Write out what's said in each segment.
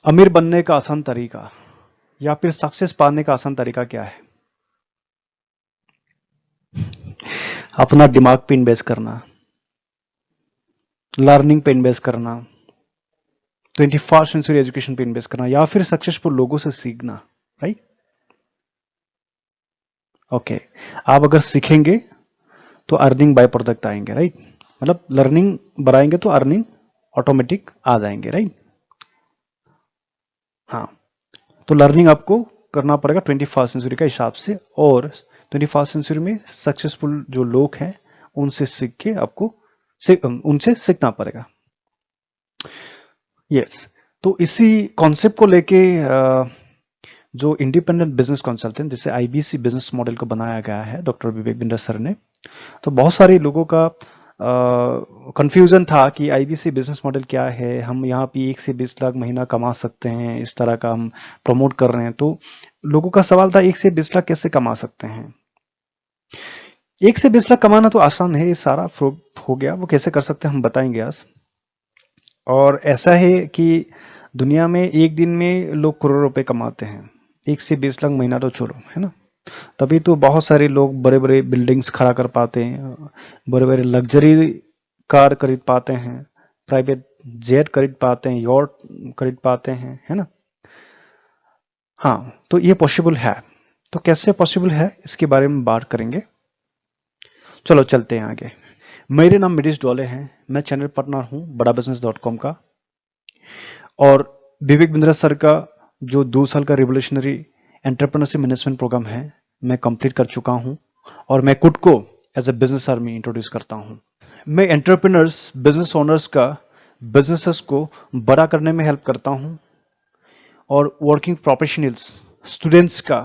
अमीर बनने का आसान तरीका या फिर सक्सेस पाने का आसान तरीका क्या है? अपना दिमाग पे इन्वेस्ट करना, लर्निंग पे इन्वेस्ट करना, 21st सेंचुरी एजुकेशन पे इन्वेस्ट करना, या फिर सक्सेसफुल लोगों से सीखना, राइट? ओके, आप अगर सीखेंगे तो अर्निंग बाय प्रोडक्ट आएंगे, राइट? मतलब लर्निंग बढ़ाएंगे तो अर्निंग ऑटोमेटिक आ जाएंगे, राइट? हाँ, तो लर्निंग आपको करना पड़ेगा 21st सेंचुरी का हिसाब से, और 21st सेंचुरी में सक्सेसफुल जो लोग हैं उनसे सीख के आपको उनसे सीखना पड़ेगा। यस, तो इसी कॉन्सेप्ट को लेके जो इंडिपेंडेंट बिजनेस कंसल्टेंट जिसे आईबीसी बिजनेस मॉडल को बनाया गया है डॉक्टर विवेक बिंद्रा सर ने, तो बहुत सारे लोगों का कंफ्यूजन था कि आईबीसी बिजनेस मॉडल क्या है, हम यहाँ पे 1 से 20 लाख महीना कमा सकते हैं, इस तरह का हम प्रमोट कर रहे हैं। तो लोगों का सवाल था 1 से 20 लाख कैसे कमा सकते हैं? 1 से 20 लाख कमाना तो आसान है, ये सारा फ्रॉड हो गया, वो कैसे कर सकते हैं हम बताएंगे आज। और ऐसा है कि दुनिया में एक दिन में लोग करोड़ रुपए कमाते हैं, 1 से 20 लाख महीना तो छोड़ो, है ना? तभी तो बहुत सारे लोग बड़े बड़े बिल्डिंग्स खड़ा कर पाते हैं, बड़े बड़े लग्जरी कार खरीद पाते हैं, प्राइवेट जेट खरीद पाते हैं, यॉट खरीद पाते हैं, है ना? हाँ, तो ये पॉसिबल है। तो कैसे पॉसिबल है इसके बारे में बात करेंगे। चलो चलते हैं आगे। मेरे नाम मिडिश डोले हैं, मैं चैनल पार्टनर हूं badabusiness.com का, और विवेक बिंद्रा सर का जो 2 साल का रिवोल्यूशनरी एंटरप्रेन्योरशिप मैनेजमेंट प्रोग्राम है मैं कंप्लीट कर चुका हूं, और मैं खुद को as a business army introduce करता हूं। मैं एंटरप्रेन्योर्स, बिजनेस ओनर्स का बिजनेसेस को बड़ा करने में हेल्प करता हूं, और वर्किंग प्रोफेशनल्स, स्टूडेंट्स का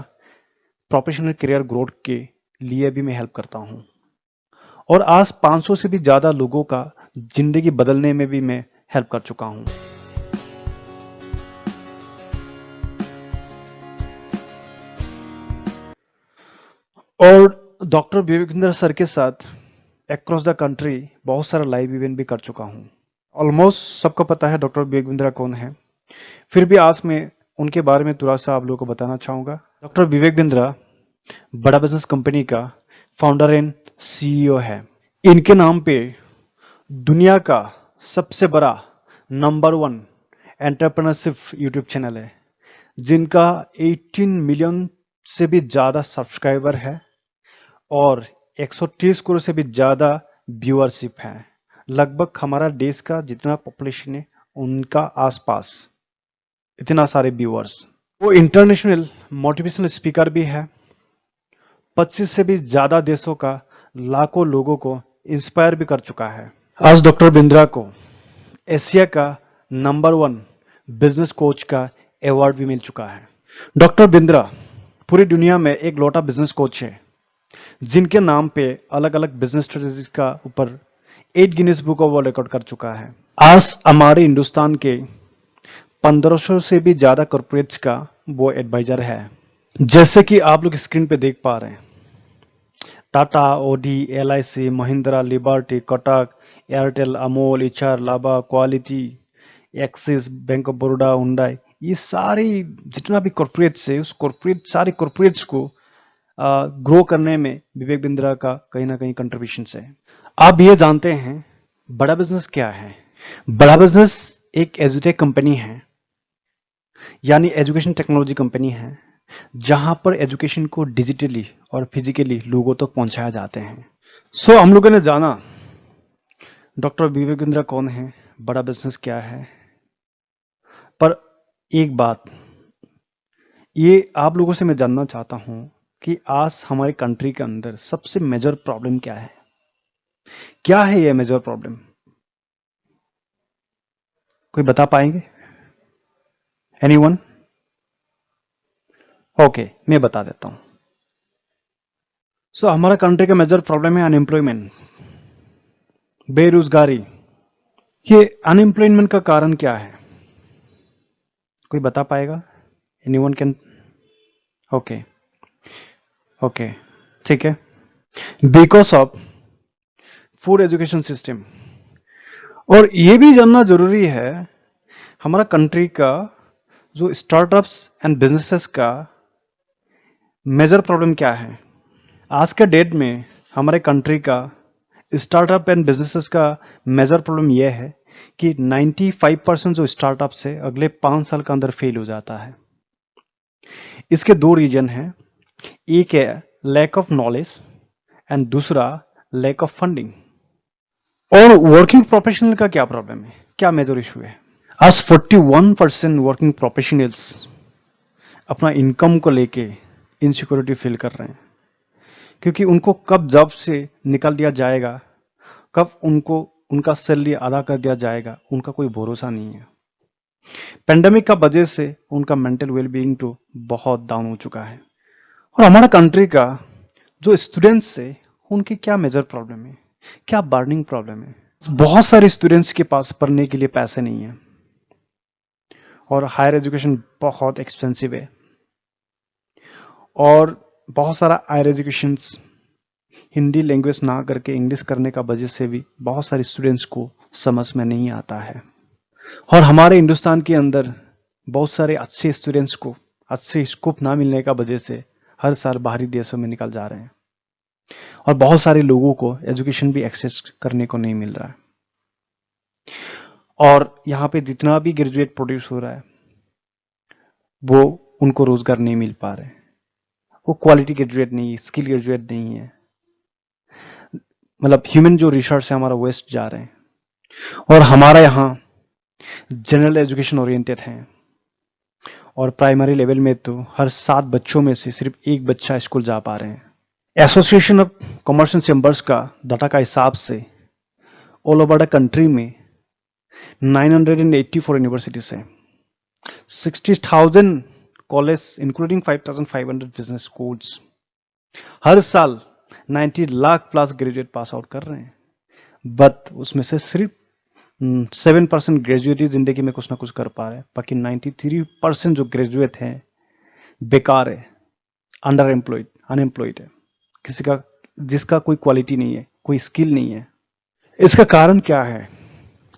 प्रोफेशनल करियर ग्रोथ के लिए भी मैं हेल्प करता हूं, और आज 500 से भी ज्यादा लोगों का जिंदगी बदलने में भी मैं हेल्प कर चुका हूं। और डॉक्टर विवेक सर के साथ अक्रॉस द कंट्री बहुत सारा लाइव इवेंट भी कर चुका हूं। ऑलमोस्ट सबको पता है डॉक्टर विवेक बिंद्रा कौन है, फिर भी आज मैं उनके बारे में थोड़ा सा आप लोगों को बताना चाहूंगा। डॉक्टर विवेक बिंद्रा बड़ा बिजनेस कंपनी का फाउंडर एंड सीईओ है। इनके नाम पे दुनिया का सबसे बड़ा नंबर 1 एंटरप्रेन्योरशिप यूट्यूब चैनल है, जिनका 18 मिलियन से भी ज्यादा सब्सक्राइबर है और 130 करोड़ से भी ज्यादा व्यूअरशिप है। लगभग हमारा देश का जितना पॉपुलेशन है उनका आसपास इतना सारे व्यूअर्स। वो इंटरनेशनल मोटिवेशनल स्पीकर भी है, 25 से भी ज्यादा देशों का लाखों लोगों को इंस्पायर भी कर चुका है। आज डॉक्टर बिंद्रा को एशिया का नंबर 1 बिजनेस कोच का अवार्ड भी मिल चुका है। डॉक्टर बिंद्रा पूरी दुनिया में एक लौटा बिजनेस कोच है जिनके नाम पे अलग अलग बिजनेस स्ट्रेटेजी का ऊपर 8 Guinness book of world record कर चुका है। आज हमारे हिंदुस्तान के 1500 से भी ज्यादा कॉर्पोरेट्स का वो एडवाइजर है। जैसे कि आप लोग स्क्रीन पे देख पा रहे हैं, Tata, Audi, LIC, Mahindra, Liberty, Kotak, Airtel, Amul, HR, लाभा, Quality, Axis, bank of Baroda, Hyundai, ये सारे जितना भी कॉर्पोरेट्स है उस सारे कॉर्पोरेट्स को ग्रो करने में विवेक बिंद्रा का कहीं ना कहीं कंट्रीब्यूशन है। आप ये जानते हैं बड़ा बिजनेस क्या है? बड़ा बिजनेस एक एजुटेक कंपनी है, यानी एजुकेशन टेक्नोलॉजी कंपनी है, जहां पर एजुकेशन को डिजिटली और फिजिकली लोगों तक पहुंचाया जाते हैं। सो हम लोगों ने जाना डॉक्टर विवेक बिंद्रा कौन है, बड़ा बिजनेस क्या है, पर एक बात ये आप लोगों से मैं जानना चाहता हूं कि आज हमारे कंट्री के अंदर सबसे मेजर प्रॉब्लम क्या है? क्या है ये मेजर प्रॉब्लम? कोई बता पाएंगे? एनीवन? ओके, मैं बता देता हूं। सो हमारा कंट्री का मेजर प्रॉब्लम है अनएम्प्लॉयमेंट, बेरोजगारी। ये अनएम्प्लॉयमेंट का कारण क्या है? कोई बता पाएगा? Anyone can? ओके ओके, ठीक है। Because of food education system. और ये भी जानना जरूरी है हमारा कंट्री का जो स्टार्टअप्स एंड बिजनेसेस का मेजर प्रॉब्लम क्या है? आज के डेट में हमारे कंट्री का स्टार्टअप एंड बिजनेसेस का मेजर प्रॉब्लम यह है कि 95% जो स्टार्टअप्स है अगले 5 साल के अंदर फेल हो जाता है। इसके दो रीजन हैं, एक है लैक ऑफ नॉलेज एंड दूसरा लैक ऑफ फंडिंग। और वर्किंग प्रोफेशनल का क्या प्रॉब्लम है, क्या मेजर इशू है? आज 41% वर्किंग प्रोफेशनल्स अपना इनकम को लेके इनसिक्योरिटी फील कर रहे हैं, क्योंकि उनको कब जॉब से निकाल दिया जाएगा, कब उनको उनका सैलरी अदा कर दिया जाएगा, उनका कोई भरोसा नहीं है। पेंडेमिक का वजह से उनका मेंटल वेलबीइंग तो बहुत डाउन हो चुका है। और हमारा कंट्री का जो स्टूडेंट्स है उनकी क्या मेजर प्रॉब्लम है, क्या बर्निंग प्रॉब्लम है? बहुत सारे स्टूडेंट्स के पास पढ़ने के लिए पैसे नहीं है और हायर एजुकेशन बहुत एक्सपेंसिव है और बहुत सारा हायर एजुकेशन हिंदी लैंग्वेज ना करके इंग्लिश करने का वजह से भी बहुत सारे स्टूडेंट्स को समझ में नहीं आता है। और हमारे हिंदुस्तान के अंदर बहुत सारे अच्छे स्टूडेंट्स को अच्छे स्कोप ना मिलने का वजह से हर साल बाहरी देशों में निकल जा रहे हैं और बहुत सारे लोगों को एजुकेशन भी एक्सेस करने को नहीं मिल रहा है। और यहाँ पे जितना भी ग्रेजुएट प्रोड्यूस हो रहा है वो उनको रोजगार नहीं मिल पा रहे, वो क्वालिटी ग्रेजुएट नहीं है, स्किल ग्रेजुएट नहीं है। मतलब ह्यूमन जो रिसोर्स है हमारा वेस्ट जा रहे हैं। और हमारा यहाँ जनरल एजुकेशन ओरिएंटेड है और प्राइमरी लेवल में तो हर 7 बच्चों में से सिर्फ एक बच्चा स्कूल जा पा रहे हैं। एसोसिएशन ऑफ कॉमर्शियल चैम्बर्स का डाटा का हिसाब से ऑल ओवर द कंट्री में 984 यूनिवर्सिटीज है, 60,000 कॉलेज इंक्लूडिंग 5,500 बिजनेस स्कूल्स। हर साल 90 lakh plus graduate pass out कर रहे हैं, बट उसमें से सिर्फ 7% ग्रेजुएट ही जिंदगी में कुछ ना कुछ कर पा रहे हैं। बाकी 93% जो ग्रेजुएट हैं बेकार है, अंडर एम्प्लॉयड, अनएम्प्लॉयड है, किसी का जिसका कोई क्वालिटी नहीं है, कोई स्किल नहीं है। इसका कारण क्या है?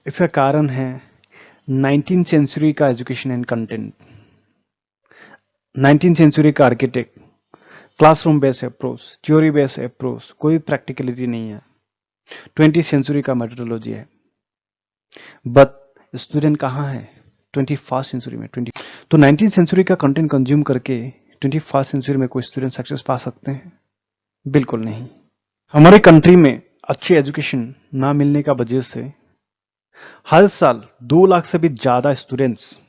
इसका कारण है 19th सेंचुरी का education and content, 19th century का architect, classroom based approach, theory based approach, कोई प्रैक्टिकलिटी नहीं है। 20th सेंचुरी का मेथोडोलॉजी है, बट स्टूडेंट कहाँ है 21st सेंचुरी में? 19th सेंचुरी का कंटेंट कंज्यूम करके 21st सेंचुरी में कोई स्टूडेंट सक्सेस पा सकते हैं? बिल्कुल नहीं। हमारे कंट्री में अच्छी एजुकेशन ना मिलने का वजह से हर साल 2 लाख से भी ज्यादा स्टूडेंट्स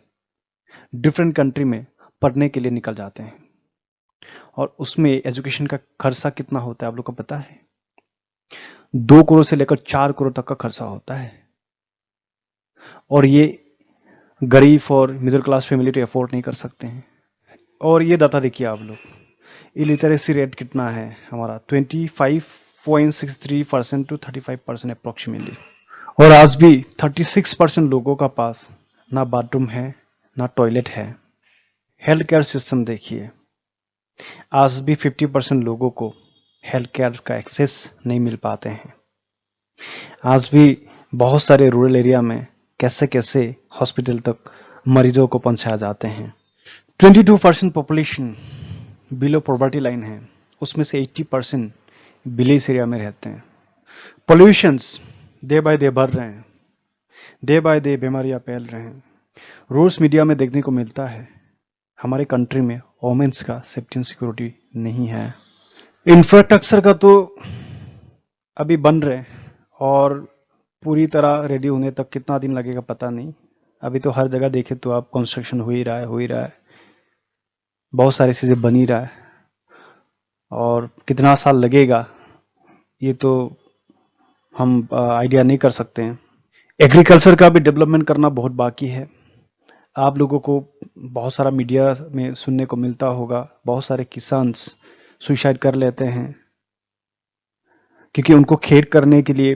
डिफरेंट कंट्री में पढ़ने के लिए निकल जाते हैं और उसमें एजुकेशन का खर्चा कितना होता है आप लोग को पता है? 2 करोड़ से लेकर 4 करोड़ तक का खर्चा होता है और ये गरीब और मिडिल क्लास फैमिली तो अफोर्ड नहीं कर सकते हैं। और ये डाटा देखिए आप लोग, इलिटरेसी रेट कितना है हमारा, 25.63% टू 35% अप्रोक्सीमेटली। और आज भी 36% लोगों का पास ना बाथरूम है ना टॉयलेट है। हेल्थ केयर सिस्टम देखिए, आज भी 50% लोगों को हेल्थ केयर का एक्सेस नहीं मिल पाते हैं। आज भी बहुत सारे रूरल एरिया में कैसे कैसे हॉस्पिटल तक मरीजों को पहुंचाया जाते हैं। 22% पॉपुलेशन बिलो पॉवर्टी लाइन है, उसमें से 80% विलेज एरिया में रहते हैं। पोल्यूशंस डे बाय डे बढ़ रहे हैं, डे बाय डे बीमारियां फैल रहे हैं। रोज मीडिया में देखने को मिलता है हमारे कंट्री में वोमेन्स का सेफ्टी एंड सिक्योरिटी नहीं है। इंफ्रास्ट्रक्चर का तो अभी बन रहे और पूरी तरह रेडी होने तक कितना दिन लगेगा पता नहीं। अभी तो हर जगह देखे तो आप कंस्ट्रक्शन हो ही रहा है, बहुत सारी चीजें बन ही रहा है और कितना साल लगेगा ये तो हम आइडिया नहीं कर सकते हैं। एग्रीकल्चर का भी डेवलपमेंट करना बहुत बाकी है। आप लोगों को बहुत सारा मीडिया में सुनने को मिलता होगा, बहुत सारे किसान सुसाइड कर लेते हैं क्योंकि उनको खेत करने के लिए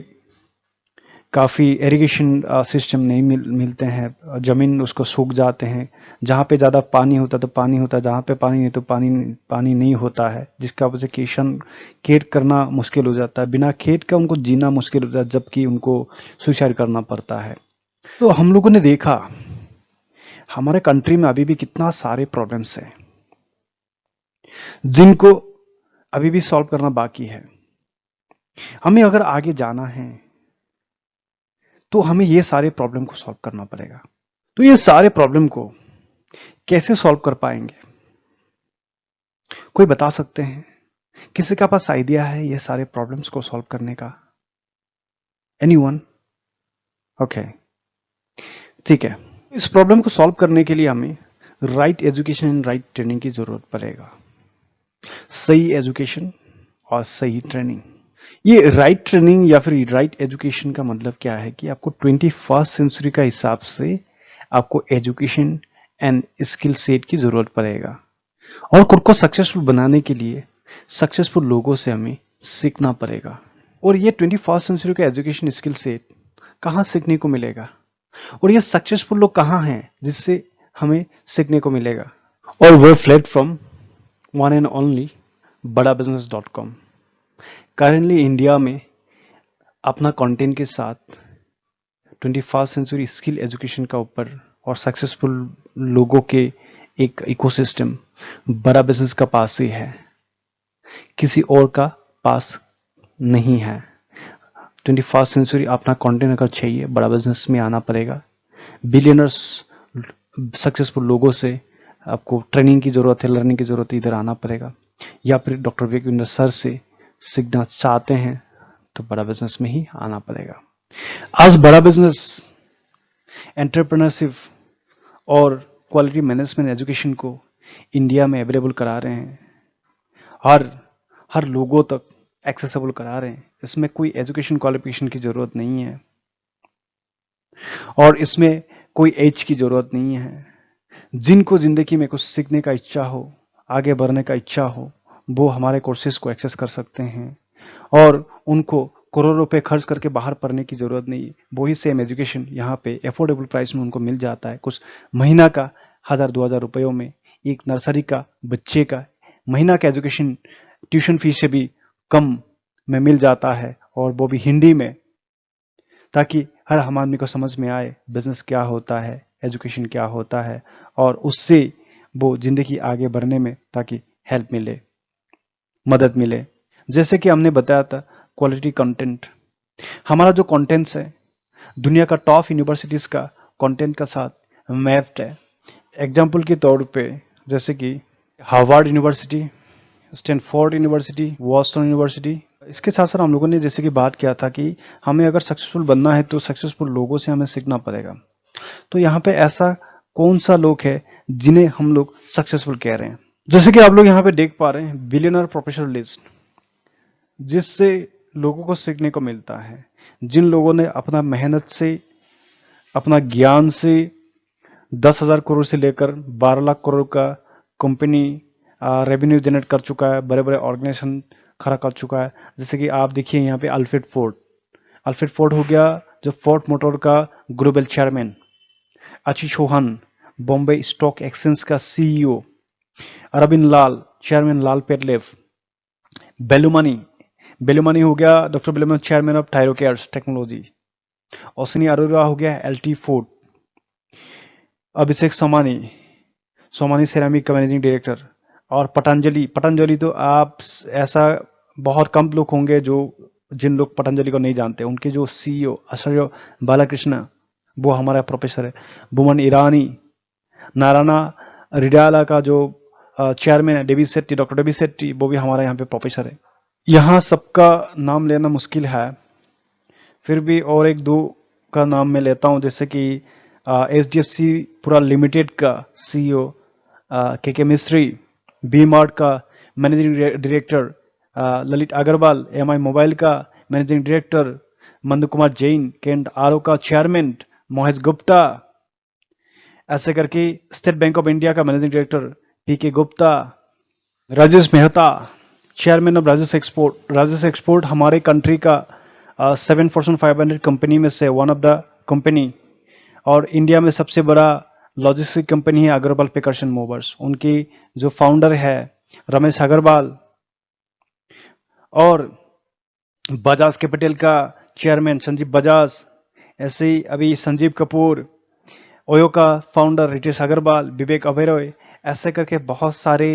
काफ़ी इरिगेशन सिस्टम नहीं मिलते हैं, ज़मीन उसको सूख जाते हैं। जहाँ पे ज़्यादा पानी होता तो पानी होता, जहाँ पे पानी नहीं तो पानी नहीं होता है, जिसका वजह से किसान खेत करना मुश्किल हो जाता है। बिना खेत का उनको जीना मुश्किल हो जाता है, जबकि उनको सुसाइड करना पड़ता है। तो हम लोगों ने देखा हमारे कंट्री में अभी भी कितना सारे प्रॉब्लम्स हैं जिनको अभी भी सॉल्व करना बाकी है। हमें अगर आगे जाना है तो हमें ये सारे प्रॉब्लम को सॉल्व करना पड़ेगा। तो ये सारे प्रॉब्लम को कैसे सॉल्व कर पाएंगे, कोई बता सकते हैं? किसी का पास आइडिया है ये सारे प्रॉब्लम्स को सॉल्व करने का? एनीवन? ओके, ठीक है। इस प्रॉब्लम को सॉल्व करने के लिए हमें right education and right training की जरूरत पड़ेगा। सही एजुकेशन और सही ट्रेनिंग। ये राइट ट्रेनिंग या फिर राइट एजुकेशन का मतलब क्या है कि आपको 21st सेंचुरी का हिसाब से आपको एजुकेशन एंड स्किल सेट की जरूरत पड़ेगा और खुद को सक्सेसफुल बनाने के लिए सक्सेसफुल लोगों से हमें सीखना पड़ेगा। और ये 21st सेंचुरी का एजुकेशन स्किल सेट कहाँ सीखने को मिलेगा और ये सक्सेसफुल लोग कहाँ हैं जिससे हमें सीखने को मिलेगा? और वो flat from one and only badabusiness.com। Currently India में अपना कंटेंट के साथ 21st सेंचुरी स्किल एजुकेशन का ऊपर और सक्सेसफुल लोगों के एक इकोसिस्टम बड़ा बिजनेस का पास ही है, किसी और का पास नहीं है। 21st सेंचुरी अपना कंटेंट अगर चाहिए बड़ा बिजनेस में आना पड़ेगा। बिलियनर्स सक्सेसफुल लोगों से आपको ट्रेनिंग की जरूरत है, लर्निंग की जरूरत है, इधर आना पड़ेगा। या फिर डॉक्टर विवेक बिंद्रा सर से सीखना चाहते हैं तो बड़ा बिजनेस में ही आना पड़ेगा। आज बड़ा बिजनेस एंटरप्रेन्योरशिप और क्वालिटी मैनेजमेंट एजुकेशन को इंडिया में अवेलेबल करा रहे हैं, हर लोगों तक एक्सेसिबल करा रहे हैं। इसमें कोई एजुकेशन क्वालिफिकेशन की जरूरत नहीं है और इसमें कोई एज की जरूरत नहीं है। जिनको जिंदगी में कुछ सीखने का इच्छा हो, आगे बढ़ने का इच्छा हो, वो हमारे कोर्सेज को एक्सेस कर सकते हैं और उनको करोड़ों रुपए खर्च करके बाहर पढ़ने की जरूरत नहीं। वही सेम एजुकेशन यहाँ पे अफोर्डेबल प्राइस में उनको मिल जाता है। कुछ महीना का 1000-2000 रुपयों में एक नर्सरी का बच्चे का महीना का एजुकेशन ट्यूशन फीस से भी कम में मिल जाता है और वो भी हिंदी में, ताकि हर हम आदमी को समझ में आए बिजनेस क्या होता है, एजुकेशन क्या होता है और उससे वो जिंदगी आगे बढ़ने में ताकि हेल्प मिले, मदद मिले। जैसे कि हमने बताया था क्वालिटी कंटेंट, हमारा जो कंटेंट्स है दुनिया का टॉप यूनिवर्सिटीज का कंटेंट का साथ मैप्ड है। एग्जाम्पल के तौर पे जैसे कि Harvard university, Stanford university, Boston university. इसके साथ साथ हम लोगों ने जैसे कि बात किया था कि हमें अगर सक्सेसफुल बनना है तो सक्सेसफुल लोगों से हमें सीखना पड़ेगा। तो यहाँ पे ऐसा कौन सा लोग है जिन्हें हम लोग सक्सेसफुल कह रहे हैं? जैसे कि आप लोग यहाँ पे देख पा रहे हैं बिलियनर प्रोफेशनल लिस्ट, जिससे लोगों को सीखने को मिलता है। जिन लोगों ने अपना मेहनत से, अपना ज्ञान से 10,000 करोड़ से लेकर 12 लाख करोड़ का कंपनी रेवेन्यू जनरेट कर चुका है, बड़े बड़े ऑर्गेनाइजेशन खड़ा कर चुका है। जैसे कि आप देखिए यहाँ पे अल्फ्रेड फोर्ड हो गया जो फोर्ड मोटर का global chairman, Ashish Chauhan Bombay stock exchange का CEO, Arvind Lal chairman Lal PathLabs, Velumani हो गया doctor Velumani chairman of Thyrocares technology, Osini Arora हो गया LT food, Abhishek Somani ceramic का मैनेजिंग डायरेक्टर, और पतंजलि तो आप ऐसा बहुत कम लोग होंगे जिन लोग पतंजलि को नहीं जानते। उनके जो सीईओ आचार्य बालाकृष्ण वो हमारा प्रोफेसर है। बुमन ईरानी, नारायणा रिडाला का जो चेयरमैन है डॉक्टर डेवी सेट्टी, वो भी हमारा यहाँ पे प्रोफेसर है। यहाँ सबका नाम लेना मुश्किल है, फिर भी और एक दो का नाम मैं लेता हूँ। जैसे कि HDFC पूरा लिमिटेड का सीईओ के मिस्त्री, बी मार्ट का managing director Lalit Agarwal, MI mobile का managing director Mandu Kumar Jain, Kent RO का चेयरमैन मोहेश गुप्ता, ऐसे करके स्टेट बैंक ऑफ इंडिया का managing director PK Gupta, Rajesh Mehta chairman of Rajesh export हमारे कंट्री का 7 Fortune 500 कंपनी में से वन ऑफ द कंपनी, और इंडिया में सबसे बड़ा लॉजिस्टिक कंपनी है अग्रवाल पैकर्स एंड मूवर्स। उनकी जो फाउंडर है रमेश अग्रवाल, और बजाज कैपिटल का चेयरमैन संजीव बजाज, ऐसे ही अभी संजीव कपूर, ओयो का फाउंडर रितेश अग्रवाल, विवेक ओबेरॉय, ऐसे करके बहुत सारे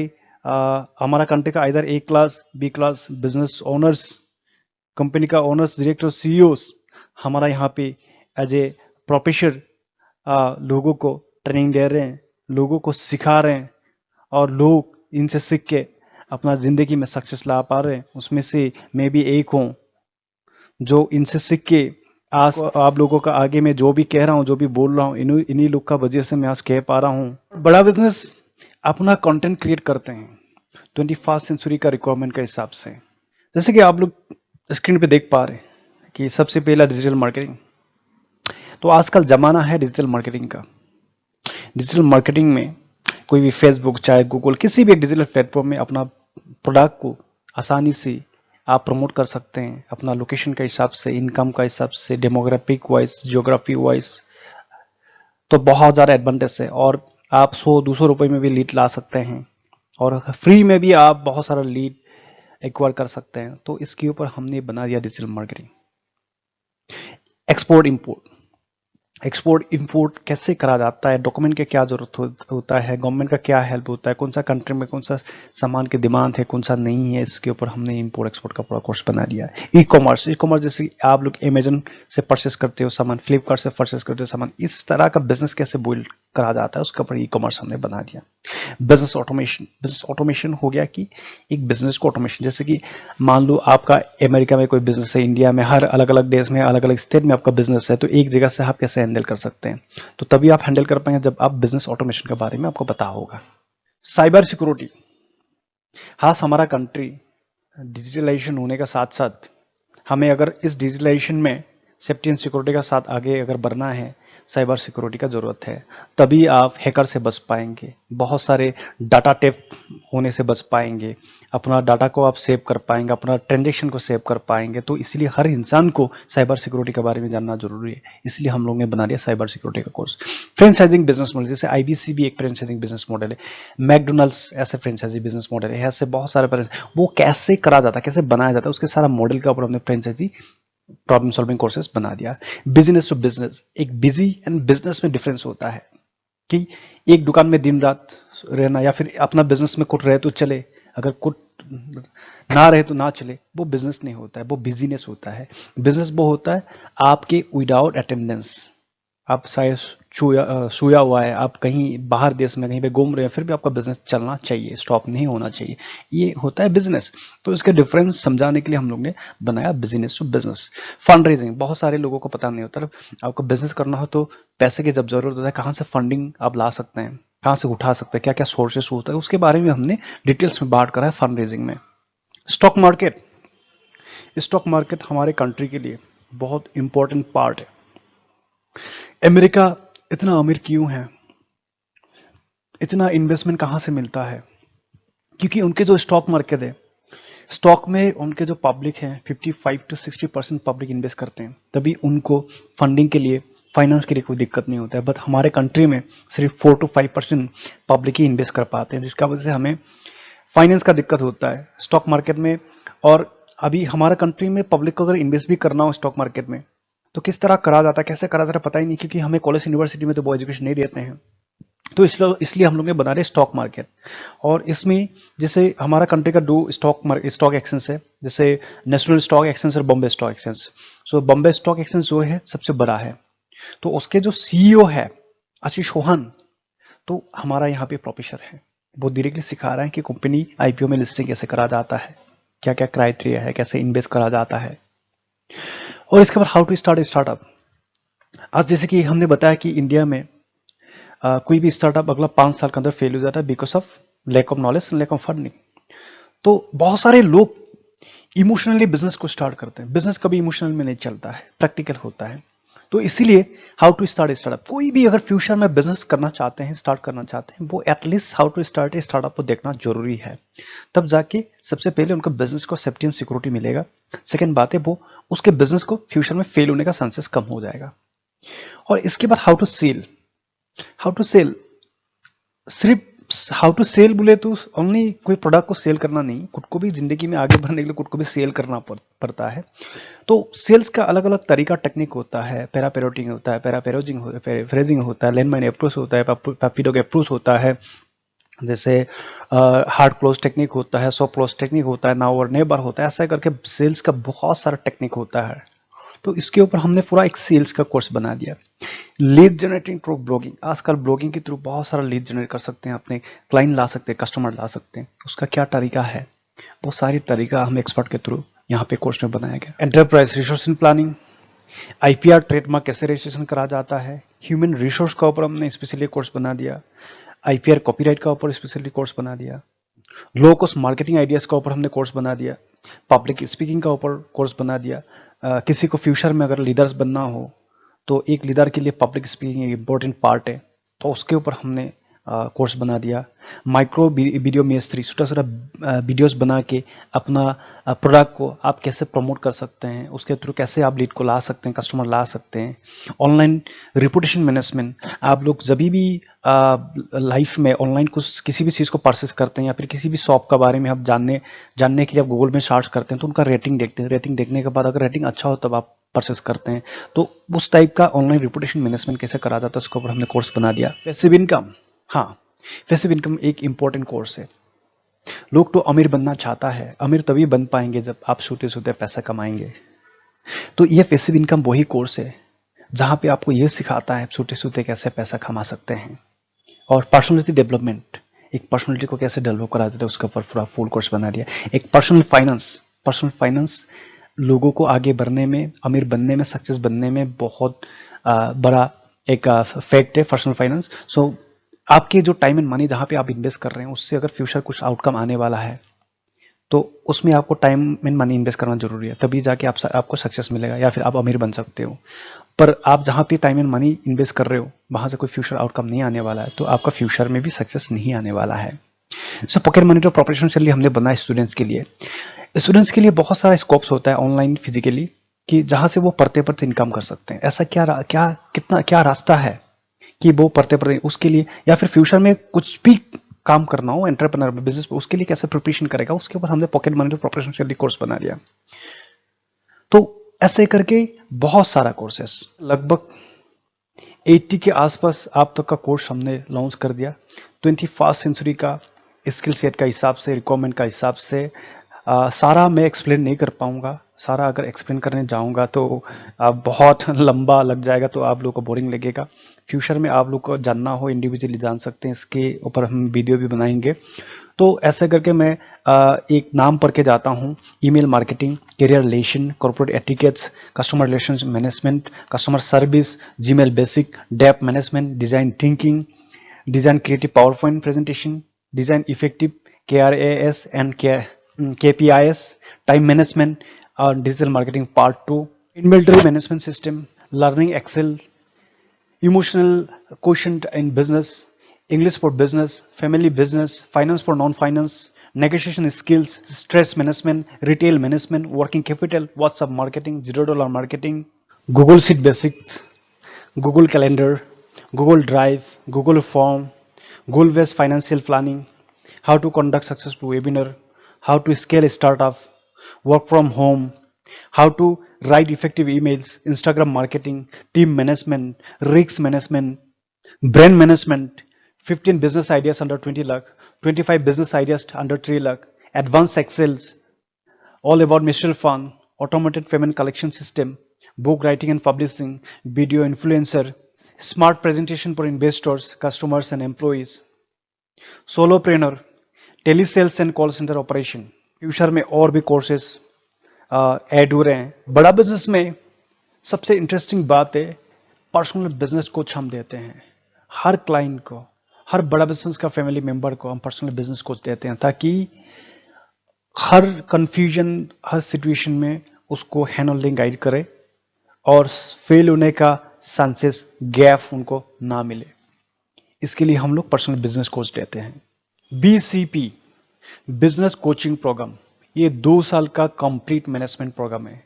हमारा कंट्री का इधर A class B class business owners, company का ओनर्स, डायरेक्टर, सीईओस हमारा यहाँ पे एज ए प्रोफेसर लोगों को ट्रेनिंग दे रहे हैं, लोगों को सिखा रहे हैं, और लोग इनसे सीख के अपना जिंदगी में सक्सेस ला पा रहे हैं। उसमें से मैं भी एक हूँ जो इनसे सीख के आज आप लोगों का आगे मैं जो भी कह रहा हूँ, जो भी बोल रहा हूँ, इन्हीं लोग का वजह से मैं आज कह पा रहा हूँ। बड़ा बिजनेस अपना कंटेंट क्रिएट करते हैं 21st सेंचुरी का रिक्वायरमेंट के हिसाब से। जैसे कि आप लोग स्क्रीन पे देख पा रहे हैं कि सबसे पहला डिजिटल मार्केटिंग। तो आजकल जमाना है डिजिटल मार्केटिंग का। डिजिटल मार्केटिंग में कोई भी फेसबुक, चाहे गूगल, किसी भी एक डिजिटल प्लेटफॉर्म में अपना प्रोडक्ट को आसानी से आप प्रमोट कर सकते हैं, अपना लोकेशन के हिसाब से, इनकम का हिसाब से, डेमोग्राफिक वाइज, जियोग्राफी वाइज। तो बहुत ज़्यादा एडवांटेज है, और आप 100-200 रुपए में भी लीड ला सकते हैं, और फ्री में भी आप बहुत सारा लीड एक्वायर कर सकते हैं। तो इसके ऊपर हमने बना दिया digital marketing. Export import, export import कैसे करा जाता है, डॉक्यूमेंट की क्या जरूरत होता है, गवर्नमेंट का क्या हेल्प होता है, कौन सा कंट्री में कौन सा सामान की डिमांड है, कौन सा नहीं है, इसके ऊपर हमने इंपोर्ट एक्सपोर्ट का पूरा कोर्स बना लिया है। ई कॉमर्स, जैसे आप लोग अमेजन से परचेस करते हो सामान, फ्लिपकार्ट से परचेस करते हो सामान, इस तरह का बिजनेस कैसे बिल्ड करा जाता है, उसके ऊपर ई कॉमर्स हमने बना दिया। बिजनेस ऑटोमेशन, बिजनेस ऑटोमेशन हो गया कि एक बिजनेस को ऑटोमेशन, जैसे कि मान लो आपका अमेरिका में कोई बिजनेस है, इंडिया में, हर अलग अलग देश में, अलग अलग स्टेट में आपका बिजनेस है, तो एक जगह से आप कैसे हैंडल कर सकते हैं। तो तभी आप हैंडल कर पाएंगे जब आप बिजनेस ऑटोमेशन के बारे में आपको पता होगा। साइबर सिक्योरिटी, खास हमारा कंट्री डिजिटलाइजेशन होने का साथ साथ हमें अगर इस डिजिटलाइजेशन में सेफ्टी एंड सिक्योरिटी का साथ आगे अगर बढ़ना है, साइबर सिक्योरिटी का जरूरत है। तभी आप हैकर से बच पाएंगे, बहुत सारे डाटा टेप होने से बच पाएंगे, अपना डाटा को आप सेव कर पाएंगे, अपना ट्रांजेक्शन को सेव कर पाएंगे। तो इसलिए हर इंसान को साइबर सिक्योरिटी के बारे में जानना जरूरी है, इसलिए हम लोग ने बना दिया साइबर सिक्योरिटी का कोर्स। फ्रेंचाइजिंग बिजनेस मॉडल, जैसे आईबीसी भी एक फ्रेंचाइजिंग बिजनेस मॉडल है, मैकडोनल्ड्स ऐसे फ्रेंचाइजी बिजनेस मॉडल है, ऐसे बहुत सारे। वो कैसे करा जाता है, कैसे बनाया जाता है, उसके सारा मॉडल के ऊपर हमने फ्रेंचाइजी प्रॉब्लम सॉल्विंग कोर्सेस बना दिया। बिजनेस टू बिजनेस, एक बिजी एंड बिजनेस में डिफरेंस होता है कि एक दुकान में दिन रात रहना, या फिर अपना बिजनेस में कुछ रहे तो चले, अगर कुछ ना रहे तो ना चले, वो बिजनेस नहीं होता है, वो बिजीनेस होता है। बिजनेस वो होता है आपके विदाउट अटेंडेंस, आप शायद सोया हुआ है, आप कहीं बाहर देश में कहीं पे घूम रहे हैं, फिर भी आपका बिजनेस चलना चाहिए, स्टॉप नहीं होना चाहिए, ये होता है बिजनेस। तो इसका डिफरेंस समझाने के लिए हम लोग ने बनाया business to business. Fund raising, बहुत सारे लोगों को पता नहीं होता, आपको बिजनेस करना हो तो पैसे की जब जरूरत होता है, कहाँ से फंडिंग आप ला सकते हैं, कहाँ से उठा सकते हैं, क्या क्या सोर्सेस होता है, उसके बारे में हमने डिटेल्स में बात करा है फंड रेजिंग में। स्टॉक मार्केट, स्टॉक मार्केट हमारे कंट्री के लिए बहुत इंपॉर्टेंट पार्ट है। अमेरिका इतना अमीर क्यों है, इतना इन्वेस्टमेंट कहां से मिलता है, क्योंकि उनके जो स्टॉक मार्केट है, स्टॉक में उनके जो पब्लिक है 55 to 60% पब्लिक इन्वेस्ट करते हैं, तभी उनको फंडिंग के लिए, फाइनेंस के लिए कोई दिक्कत नहीं होता है। बट हमारे कंट्री में सिर्फ 4 to 5% पब्लिक ही इन्वेस्ट कर पाते हैं, जिसका वजह से हमें फाइनेंस का दिक्कत होता है स्टॉक मार्केट में। और अभी हमारा कंट्री में पब्लिक को अगर इन्वेस्ट भी करना हो स्टॉक मार्केट में, तो किस तरह करा जाता है, कैसे करा जाता है पता ही नहीं, क्योंकि हमें कॉलेज यूनिवर्सिटी में तो वो एजुकेशन नहीं देते हैं। तो इसलिए हम लोग ने बना रहे स्टॉक मार्केट। और इसमें जैसे हमारा कंट्री का 2 स्टॉक एक्सचेंज है, जैसे नेशनल स्टॉक एक्सचेंज और बॉम्बे स्टॉक एक्सचेंज। सो बॉम्बे स्टॉक एक्सचेंज जो है सबसे बड़ा है, तो उसके जो सीईओ है आशीष चौहान, तो हमारा यहाँ पे प्रोफेसर है, वो डायरेक्टली सिखा रहे हैं कि कंपनी आईपीओ में लिस्टिंग कैसे करा जाता है, क्या क्या क्राइटेरिया है, कैसे इन्वेस्ट करा जाता है। और इसके बाद हाउ टू स्टार्ट स्टार्टअप। आज जैसे कि हमने बताया कि इंडिया में कोई भी स्टार्टअप अगला 5 साल के अंदर फेल हो जाता है because of lack of knowledge and lack of funding. तो बहुत सारे लोग इमोशनली बिजनेस को स्टार्ट करते हैं, बिजनेस कभी इमोशनल में नहीं चलता है, प्रैक्टिकल होता है। तो इसीलिए हाउ टू स्टार्ट स्टार्टअप, कोई भी अगर फ्यूचर में बिजनेस करना चाहते हैं, स्टार्ट करना चाहते हैं, वो at least how to start a startup को देखना जरूरी है। तब जाके सबसे पहले उनको बिजनेस को सेफ्टी एंड सिक्योरिटी मिलेगा। सेकंड बात है, वो उसके बिजनेस को फ्यूचर में फेल होने का चांसेस कम हो जाएगा। और इसके बाद हाउ टू सेल, सिर्फ हाउ टू सेल बोले तो ओनली कोई प्रोडक्ट को सेल करना नहीं, खुद को भी जिंदगी में आगे बढ़ने के लिए खुद को भी सेल करना पड़ता है। तो सेल्स का अलग अलग तरीका टेक्निक होता है, पैरापेरोटिंग होता है, फ्रेजिंग होता है, लैंड माइन अप्रोच होता है, पप्पी डॉग अप्रोच होता है, जैसे हार्ड क्लोज टेक्निक होता है, सॉफ्ट क्लोज टेक्निक होता है, नाउ और नेवर होता है। ऐसा करके सेल्स का बहुत सारा टेक्निक होता है। तो इसके ऊपर हमने पूरा एक सेल्स का कोर्स बना दिया। लीड जनरेटिंग थ्रू ब्लॉगिंग, आजकल ब्लॉगिंग के थ्रू बहुत सारा लीड जनरेट कर सकते हैं, अपने क्लाइंट ला सकते हैं, कस्टमर ला सकते हैं। उसका क्या तरीका है, वो सारी तरीका हम एक्सपर्ट के थ्रू यहाँ पे कोर्स में बनाया गया। Enterprise resource planning, IPR trademark कैसे रजिस्ट्रेशन करा जाता है, ह्यूमन रिसोर्स का ऊपर हमने स्पेशली कोर्स बना दिया, आईपीआर कॉपीराइट का ऊपर स्पेशली कोर्स बना दिया, लो कॉस्ट मार्केटिंग आइडियाज का ऊपर हमने कोर्स बना दिया, पब्लिक स्पीकिंग का ऊपर कोर्स बना दिया। किसी को फ्यूचर में अगर लीडर्स बनना हो तो एक लीडर के लिए पब्लिक स्पीकिंग एक इम्पोर्टेंट पार्ट है, तो उसके ऊपर हमने कोर्स बना दिया। माइक्रो वीडियो मेस्त्री, छोटा छोटा वीडियोस बना के अपना प्रोडक्ट को आप कैसे प्रमोट कर सकते हैं, उसके थ्रू कैसे आप लीड को ला सकते हैं, कस्टमर ला सकते हैं। ऑनलाइन रिपुटेशन मैनेजमेंट, आप लोग जब भी लाइफ में ऑनलाइन कुछ किसी भी चीज़ को परचेस करते हैं या फिर किसी भी शॉप के बारे में आप जानने के लिए आप गूगल में सर्च करते हैं, तो उनका रेटिंग देखते हैं। रेटिंग देखने के बाद अगर रेटिंग अच्छा हो तब आप परचेस करते हैं। तो उस टाइप का ऑनलाइन रिपुटेशन मैनेजमेंट कैसे करा जाता है, उसके ऊपर हमने कोर्स बना दिया। पैसिव इनकम, हाँ, पैसिव इनकम एक इंपॉर्टेंट कोर्स है। लोग तो अमीर बनना चाहता है, अमीर तभी बन पाएंगे जब आप छोटे छोटे पैसा कमाएंगे। तो ये पैसिव इनकम वही कोर्स है जहां पे आपको ये सिखाता है छोटे छोटे कैसे पैसा कमा सकते हैं। और पर्सनालिटी डेवलपमेंट, एक पर्सनालिटी को कैसे डेवलप करा जाता है, उसके ऊपर पूरा फुल कोर्स बना दिया। एक पर्सनल फाइनेंस लोगों को आगे बढ़ने में, अमीर बनने में, सक्सेस बनने में बहुत बड़ा एक फैक्ट है पर्सनल फाइनेंस। सो आपके जो टाइम एंड मनी जहां पे आप इन्वेस्ट कर रहे हैं, उससे अगर फ्यूचर कुछ आउटकम आने वाला है तो उसमें आपको टाइम एंड मनी इन्वेस्ट करना जरूरी है, तभी जाके आपको सक्सेस मिलेगा या फिर आप अमीर बन सकते हो। पर आप जहां पे टाइम एंड मनी इन्वेस्ट कर रहे हो वहां से कोई फ्यूचर आउटकम नहीं आने वाला है, तो आपका फ्यूचर में भी सक्सेस नहीं आने वाला है। सो पॉकेट मनी तो प्रोफेशनली हमने बनाया स्टूडेंट्स के लिए। स्टूडेंट्स के लिए बहुत सारा स्कोप्स होता है ऑनलाइन फिजिकली, कि जहां से वो पढ़ते पढ़ते इनकम कर सकते हैं। ऐसा क्या रास्ता है कि वो पढ़ते पढ़ते उसके लिए, या फिर फ्यूचर में कुछ भी काम करना हो एंटरप्रेन्योर में, बिजनेस पे, उसके लिए कैसे प्रिपरेशन करेगा, उसके ऊपर हमने pocket money to professional course बना दिया। तो ऐसे करके बहुत सारा कोर्सेस, लगभग 80 के आसपास आप तक का कोर्स हमने लॉन्च कर दिया। 21st सेंचुरी का स्किल सेट का हिसाब से, रिक्वायरमेंट का हिसाब से सारा मैं एक्सप्लेन नहीं कर पाऊंगा। सारा अगर एक्सप्लेन करने जाऊंगा तो बहुत लंबा लग जाएगा, तो आप लोग को बोरिंग लगेगा। फ्यूचर में आप लोग को जानना हो, इंडिविजुअली जान सकते हैं, इसके ऊपर हम वीडियो भी बनाएंगे। तो ऐसे करके मैं एक नाम पढ़ के जाता हूँ: email marketing, career relation, corporate etiquettes, customer relation management, customer service, Gmail basic, debt management, design thinking, design creative power point presentation, design effective, KRAS and KPIS, time management और digital marketing part 2, inventory management system, learning excel, emotional quotient in business, English for business, family business, finance for non-finance, negotiation skills, stress management, retail management, working capital, WhatsApp marketing, $0 marketing, Google Sheet basics, Google Calendar, Google Drive, Google Form, goal-based financial planning, how to conduct successful webinar, how to scale a startup, work from home, how to write effective emails, Instagram marketing, team management, risk management, brand management, 15 business ideas under 20 lakh, 25 business ideas under 3 lakh, advanced Excels, all about mutual fund, automated payment collection system, book writing and publishing, video influencer, smart presentation for investors, customers and employees, solopreneur, telesales and call center operation. Future में और भी courses add हो रहे हैं। बड़ा business में सबसे interesting बात है, पर्सनल बिजनेस कोच हम देते हैं हर क्लाइंट को, हर बड़ा बिजनेस का फैमिली मेंबर को हम पर्सनल बिजनेस कोच देते हैं, ताकि हर कंफ्यूजन, हर सिचुएशन में उसको हैंडलिंग गाइड करे और फेल होने का चांसेस, गैप उनको ना मिले। इसके लिए हम लोग पर्सनल बिजनेस कोच देते हैं। BCP, बिजनेस कोचिंग प्रोग्राम, ये 2 साल का कंप्लीट मैनेजमेंट प्रोग्राम है,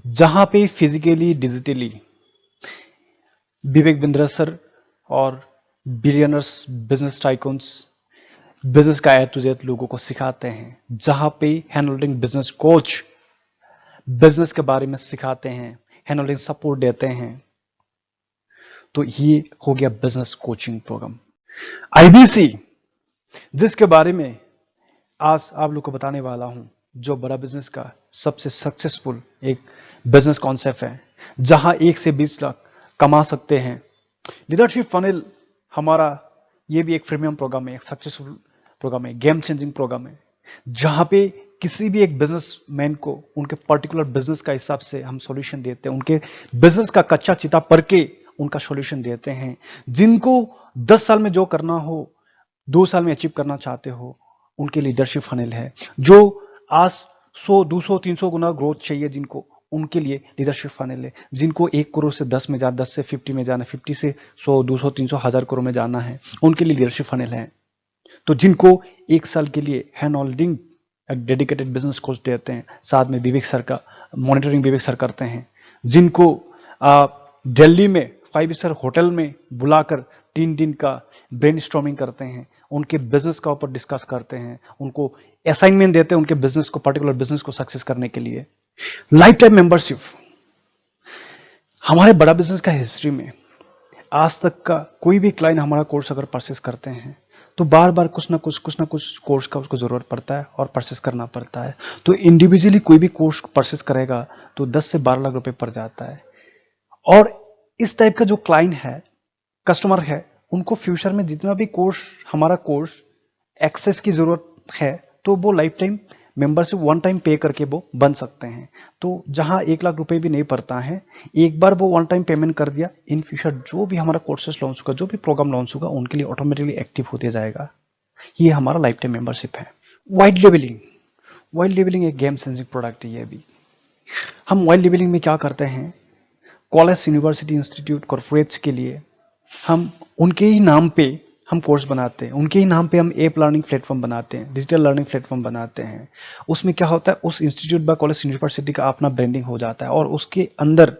जहां पे physically digitally Vivek Bindra sir और बिलियनर्स, बिजनेस टाइकून्स, बिजनेस का ए टू जेड लोगों को सिखाते हैं, जहां पे हैंडलिंग बिजनेस कोच बिजनेस के बारे में सिखाते हैं, हैंडलिंग सपोर्ट देते हैं। तो ये हो गया बिजनेस कोचिंग प्रोग्राम। आईबीसी, जिसके बारे में आज आप लोग को बताने वाला हूं, जो बड़ा बिजनेस का सबसे सक्सेसफुल एक बिजनेस कॉन्सेप्ट है, जहां 1 से 20 लाख कमा सकते हैं। लीडरशिप फनल हमारा ये भी एक प्रीमियम प्रोग्राम है, एक सक्सेसफुल प्रोग्राम है, गेम चेंजिंग प्रोग्राम है, जहां पे किसी भी एक बिजनेसमैन को उनके पर्टिकुलर बिजनेस का हिसाब से हम सॉल्यूशन देते हैं, उनके बिजनेस का कच्चा चिता पढ़ के उनका सॉल्यूशन देते हैं। जिनको 10 साल में जो करना हो, 2 साल में अचीव करना चाहते हो, उनके लीडरशिप फनल है। जो आज 100, 200, 300 गुना ग्रोथ चाहिए जिनको, उनके लिए लीडरशिप फनल है। जिनको 1 करोड़ से 10 में जाना, 10 से 50 में जाना, 50 से 100, 200, 300, 1000 करोड़ में जाना है, उनके लिए लीडरशिप फनल है। तो जिनको 1 साल के लिए hand holding dedicated business coach देते हैं, साथ में विवेक सर का मॉनिटरिंग विवेक सर करते हैं। जिनको दिल्ली में 5 स्टार होटल में बुलाकर 3 दिन का ब्रेनस्टॉर्मिंग करते हैं, उनके बिजनेस का ऊपर डिस्कस करते हैं, उनको असाइनमेंट देते हैं उनके बिजनेस को, पर्टिकुलर बिजनेस को सक्सेस करने के लिए। लाइफ टाइम मेंबरशिप, हमारे बड़ा बिजनेस का हिस्ट्री में आज तक का कोई भी क्लाइंट हमारा कोर्स अगर परचेस करते हैं तो बार बार कुछ ना कुछ कोर्स का उसको जरूरत पड़ता है और परचेस करना पड़ता है। तो इंडिविजुअली कोई भी कोर्स परचेस करेगा तो 10 से 12 लाख रुपए पड़ जाता है। और इस टाइप का जो क्लाइंट है, कस्टमर है, उनको फ्यूचर में जितना भी कोर्स, हमारा कोर्स एक्सेस की जरूरत है, तो वो life time membership one time पे करके वो बन सकते हैं। तो जहां 1 लाख रुपए भी नहीं पड़ता है, एक बार वो वन टाइम पेमेंट कर दिया, इन फ्यूचर जो भी हमारा कोर्सेस लॉन्च होगा, जो भी प्रोग्राम लॉन्च होगा, उनके लिए ऑटोमेटिकली एक्टिव होते जाएगा। ये हमारा लाइफ टाइम मेंबरशिप है। वाइट लेवलिंग, वाइट लेवलिंग एक गेम चेंजिंग प्रोडक्ट है। ये भी हम वाइट लेवलिंग में क्या करते हैं, कॉलेज, यूनिवर्सिटी, इंस्टीट्यूट, कॉर्पोरेट्स के लिए हम उनके ही नाम पे हम कोर्स बनाते हैं, उनके ही नाम पे हम ऐप लर्निंग प्लेटफॉर्म बनाते हैं, डिजिटल लर्निंग प्लेटफॉर्म बनाते हैं। उसमें क्या होता है, उस इंस्टीट्यूट व कॉलेज, यूनिवर्सिटी का अपना ब्रांडिंग हो जाता है और उसके अंदर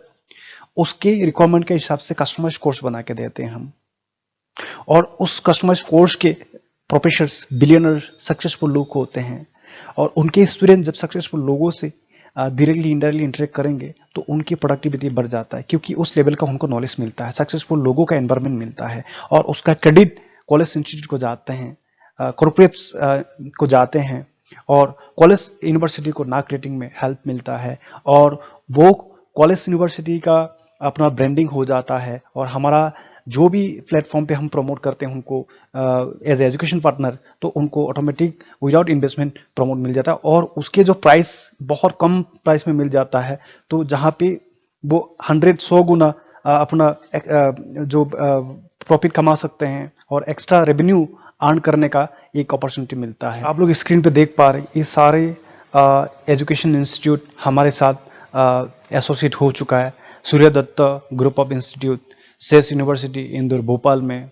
उसके रिक्वायरमेंट के हिसाब से कस्टमाइज कोर्स बना के देते हैं हम। और उस कस्टमाइज कोर्स के प्रोफेसर्स बिलियनर सक्सेसफुल लोग होते हैं, और उनके स्टूडेंट जब सक्सेसफुल लोगों से डायरेक्टली इनडायरेक्टली इंटरेक्ट करेंगे तो उनकी प्रोडक्टिविटी बढ़ जाता है, क्योंकि उस लेवल का उनको नॉलेज मिलता है, सक्सेसफुल लोगों का एनवायरमेंट मिलता है, और उसका क्रेडिट कॉलेज इंस्टीट्यूट को जाते हैं, कॉर्पोरेट्स को जाते हैं, और कॉलेज यूनिवर्सिटी को नाक रेटिंग में हेल्प मिलता है, और वो कॉलेज यूनिवर्सिटी का अपना ब्रांडिंग हो जाता है। और हमारा जो भी प्लेटफॉर्म पे हम प्रमोट करते हैं उनको एज एजुकेशन पार्टनर, तो उनको ऑटोमेटिक विदाउट इन्वेस्टमेंट प्रमोट मिल जाता है, और उसके जो प्राइस बहुत कम प्राइस में मिल जाता है। तो जहां पे वो 100 गुना अपना जो प्रॉफिट कमा सकते हैं और एक्स्ट्रा रेवेन्यू अर्न करने का एक अपॉर्चुनिटी मिलता है। आप लोग स्क्रीन पे देख पा रहे हैं, ये सारे एजुकेशन इंस्टीट्यूट हमारे साथ एसोसिएट हो चुका है। Surya Datta group of institute, सेस यूनिवर्सिटी इंदौर भोपाल में,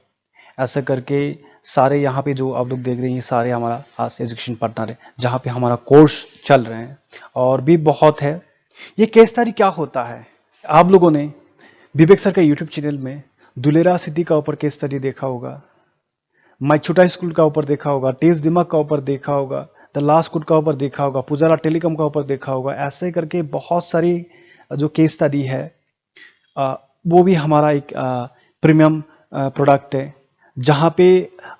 ऐसा करके सारे यहाँ पे जो आप लोग देख रहे हैं, ये सारे हमारा आज एजुकेशन पार्टनर है, जहाँ पे हमारा कोर्स चल रहे हैं। और भी बहुत है। ये केस स्टडी क्या होता है, आप लोगों ने विवेक सर का यूट्यूब चैनल में दुलेरा सिटी का ऊपर केस स्टडी देखा होगा, माई छोटा स्कूल का ऊपर देखा होगा, तेज दिमाग का ऊपर देखा होगा, द लास्ट गुड का ऊपर देखा होगा, पुजारा टेलीकॉम का ऊपर देखा होगा। ऐसे करके बहुत सारी जो केस स्टडी है, वो भी हमारा एक प्रीमियम प्रोडक्ट है, जहां पे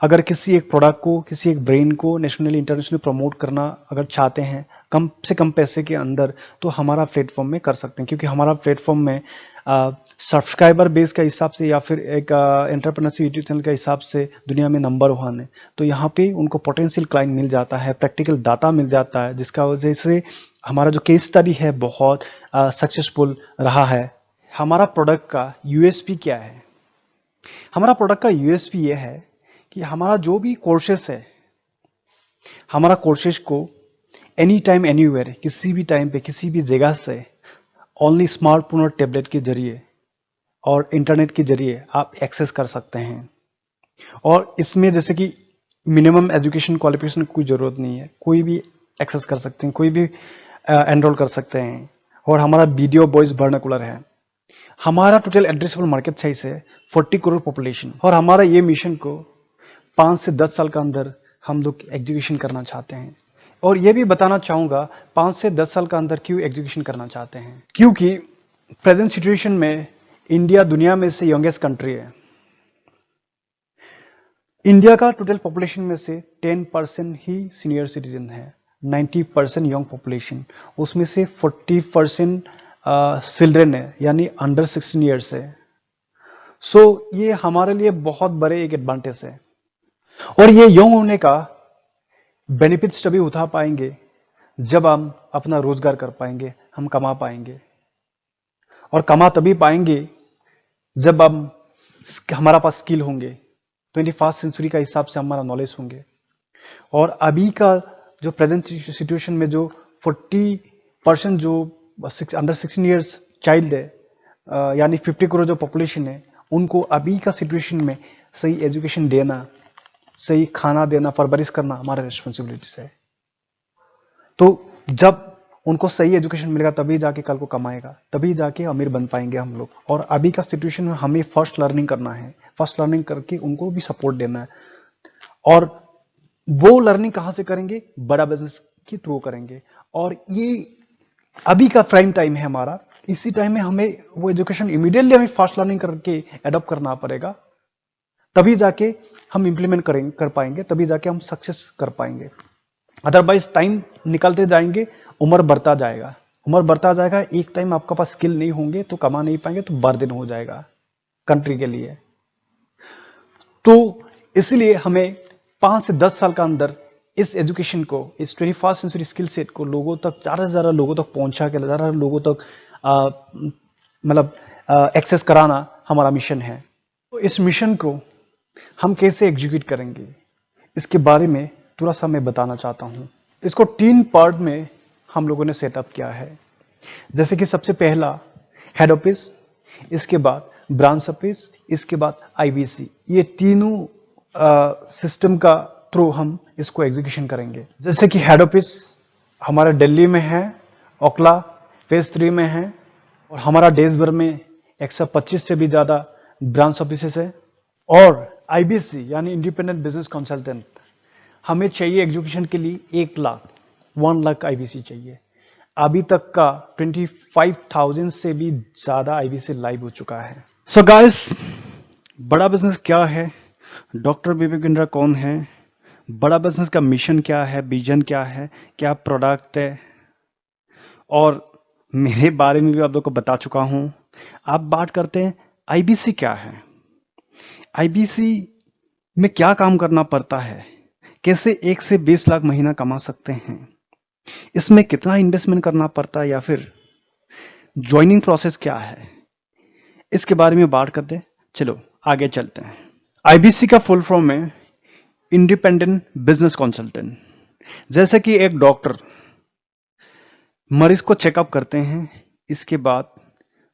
अगर किसी एक प्रोडक्ट को, किसी एक ब्रांड को नेशनली इंटरनेशनली प्रमोट करना अगर चाहते हैं कम से कम पैसे के अंदर, तो हमारा प्लेटफॉर्म में कर सकते हैं। क्योंकि हमारा प्लेटफॉर्म में सब्सक्राइबर बेस का हिसाब से या फिर एक एंटरप्रेन्योरशिप यूट्यूब चैनल के हिसाब से दुनिया में नंबर 1 है। तो यहाँ पे उनको पोटेंशियल क्लाइंट मिल जाता है, प्रैक्टिकल डाटा मिल जाता है, जिसका वजह से हमारा जो केस स्टडी है बहुत सक्सेसफुल रहा है। हमारा प्रोडक्ट का यूएसपी क्या है? हमारा प्रोडक्ट का यूएसपी यह है कि हमारा जो भी कोर्सेस है, हमारा कोर्सेस को एनी टाइम एनीवेयर, किसी भी टाइम पे किसी भी जगह से ओनली स्मार्टफोन और टैबलेट के जरिए और इंटरनेट के जरिए आप एक्सेस कर सकते हैं। और इसमें जैसे कि मिनिमम एजुकेशन क्वालिफिकेशन की कोई जरूरत नहीं है, कोई भी एक्सेस कर सकते हैं, कोई भी एनरोल कर सकते हैं। और हमारा वीडियो वॉइस वर्नाकुलर है। हमारा टोटल एड्रेसेबल मार्केट साइज है 40 करोड़ पॉपुलेशन, और हमारा ये मिशन को 5 से 10 साल के अंदर हम लोग एग्जीक्यूशन करना चाहते हैं। और ये भी बताना चाहूंगा 5 से 10 साल का अंदर क्यों एग्जीक्यूशन करना चाहते हैं, क्योंकि प्रेजेंट सिचुएशन में इंडिया दुनिया में से यंगेस्ट कंट्री है। इंडिया का टोटल पॉपुलेशन में से 10% ही सीनियर सिटीजन है, 90% यंग पॉपुलेशन, उसमें से 40% चिल्ड्रन है, यानी अंडर 16 ईयर्स है। सो ये हमारे लिए बहुत बड़े एक एडवांटेज है। और ये यंग होने का बेनिफिट्स तभी उठा पाएंगे जब हम अपना रोजगार कर पाएंगे, हम कमा पाएंगे। और कमा तभी पाएंगे जब हम हमारा पास स्किल होंगे, 21st सेंचुरी का हिसाब से हमारा नॉलेज होंगे। और अभी का जो प्रेजेंट सिचुएशन में जो 40% जो अंडर 16 ईयर्स चाइल्ड है, यानी 50 करोड़ जो पॉपुलेशन है, उनको अभी का सिचुएशन में सही एजुकेशन देना, सही खाना देना, परवरिश करना हमारा रिस्पॉन्सिबिलिटीज है। तो जब उनको सही एजुकेशन मिलेगा तभी जाके कल को कमाएगा, तभी जाके अमीर बन पाएंगे हम लोग। और अभी का सिचुएशन में हमें फर्स्ट लर्निंग करना है, फर्स्ट लर्निंग करके उनको भी सपोर्ट देना है। और वो लर्निंग कहां से करेंगे? बड़ा बिजनेस के थ्रू करेंगे। और ये अभी का प्राइम टाइम है हमारा, इसी टाइम में हमें वो एजुकेशन इमीडिएटली हमें फास्ट लर्निंग करके एडॉप्ट करना पड़ेगा, तभी जाके हम इंप्लीमेंट कर पाएंगे, तभी जाके हम सक्सेस कर पाएंगे। अदरवाइज टाइम निकलते जाएंगे, उम्र बढ़ता जाएगा, उम्र बढ़ता जाएगा, एक टाइम आपका पास स्किल नहीं होंगे तो कमा नहीं पाएंगे, तो बर्डन हो जाएगा कंट्री के लिए। तो इसलिए हमें 5 से 10 साल का अंदर इस एजुकेशन को, इस 21st सेंचुरी स्किल सेट को लोगों तक, ज्यादा से ज्यादा लोगों तक पहुंचा के, ज्यादा लोगों तक मतलब एक्सेस कराना हमारा मिशन है। तो इस मिशन को हम कैसे एग्जीक्यूट करेंगे, इसके बारे में थोड़ा सा मैं बताना चाहता हूं। इसको 3 पार्ट में हम लोगों ने सेटअप किया है। जैसे कि सबसे पहला हेड ऑफिस, इसके बाद ब्रांच ऑफिस, इसके बाद आईबीसी। ये तीनों सिस्टम का थ्रू हम इसको एग्जीक्यूशन करेंगे। जैसे कि हेड ऑफिस हमारा दिल्ली में है, ओखला फेज 3 में है, और हमारा देश भर में 125 से भी ज्यादा ब्रांच ऑफिसेस है। और आईबीसी यानी इंडिपेंडेंट बिजनेस कंसल्टेंट, हमें चाहिए एग्जीक्यूशन के लिए 1 लाख आईबीसी चाहिए। अभी तक का 25,000 से भी ज्यादा आईबीसी लाइव हो चुका है। सो गाइस, बड़ा बिजनेस क्या है, डॉक्टर विवेक बिंद्रा कौन है, बड़ा बिजनेस का मिशन क्या है, विजन क्या है, क्या प्रोडक्ट है, और मेरे बारे में भी आप लोग को बता चुका हूं। आप बात करते हैं आईबीसी क्या है, आईबीसी में क्या काम करना पड़ता है, कैसे 1 से 20 लाख महीना कमा सकते हैं, इसमें कितना इन्वेस्टमेंट करना पड़ता है, या फिर ज्वाइनिंग प्रोसेस क्या है, इसके बारे में बात करते हैं। चलो आगे चलते हैं। आईबीसी का फुल फॉर्म है इंडिपेंडेंट बिजनेस कंसल्टेंट। जैसे कि एक डॉक्टर मरीज को चेकअप करते हैं, इसके बाद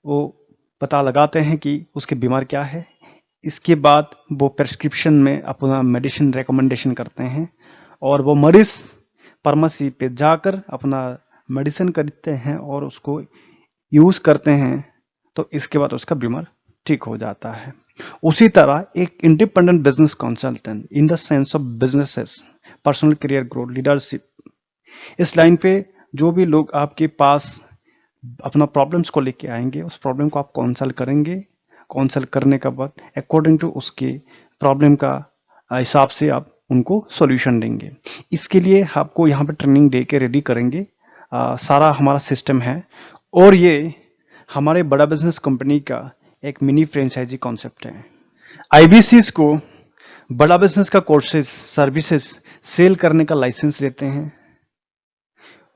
वो पता लगाते हैं कि उसकी बीमार क्या है, इसके बाद वो प्रेस्क्रिप्शन में अपना मेडिसिन रेकमेंडेशन करते हैं, और वो मरीज फार्मेसी पे जाकर अपना मेडिसिन खरीदते हैं और उसको यूज करते हैं, तो इसके बाद उसका बीमार ठीक हो जाता है। उसी तरह एक independent business consultant in the sense of businesses, personal career growth, leadership, इस लाइन पे जो भी लोग आपके पास अपना प्रॉब्लम्स को लेके आएंगे, उस प्रॉब्लम को आप कॉन्सल्ट करेंगे, कॉन्सल्ट करने के बाद अकॉर्डिंग टू उसके प्रॉब्लम का हिसाब से आप उनको सॉल्यूशन देंगे। इसके लिए आपको यहाँ पे ट्रेनिंग दे के रेडी करेंगे, सारा हमारा सिस्टम है। और ये हमारे बड़ा बिजनेस कंपनी का एक मिनी फ्रेंचाइजी कॉन्सेप्ट है। आईबीसीज को बड़ा बिजनेस का कोर्सेज, सर्विसेज सेल करने का लाइसेंस देते हैं,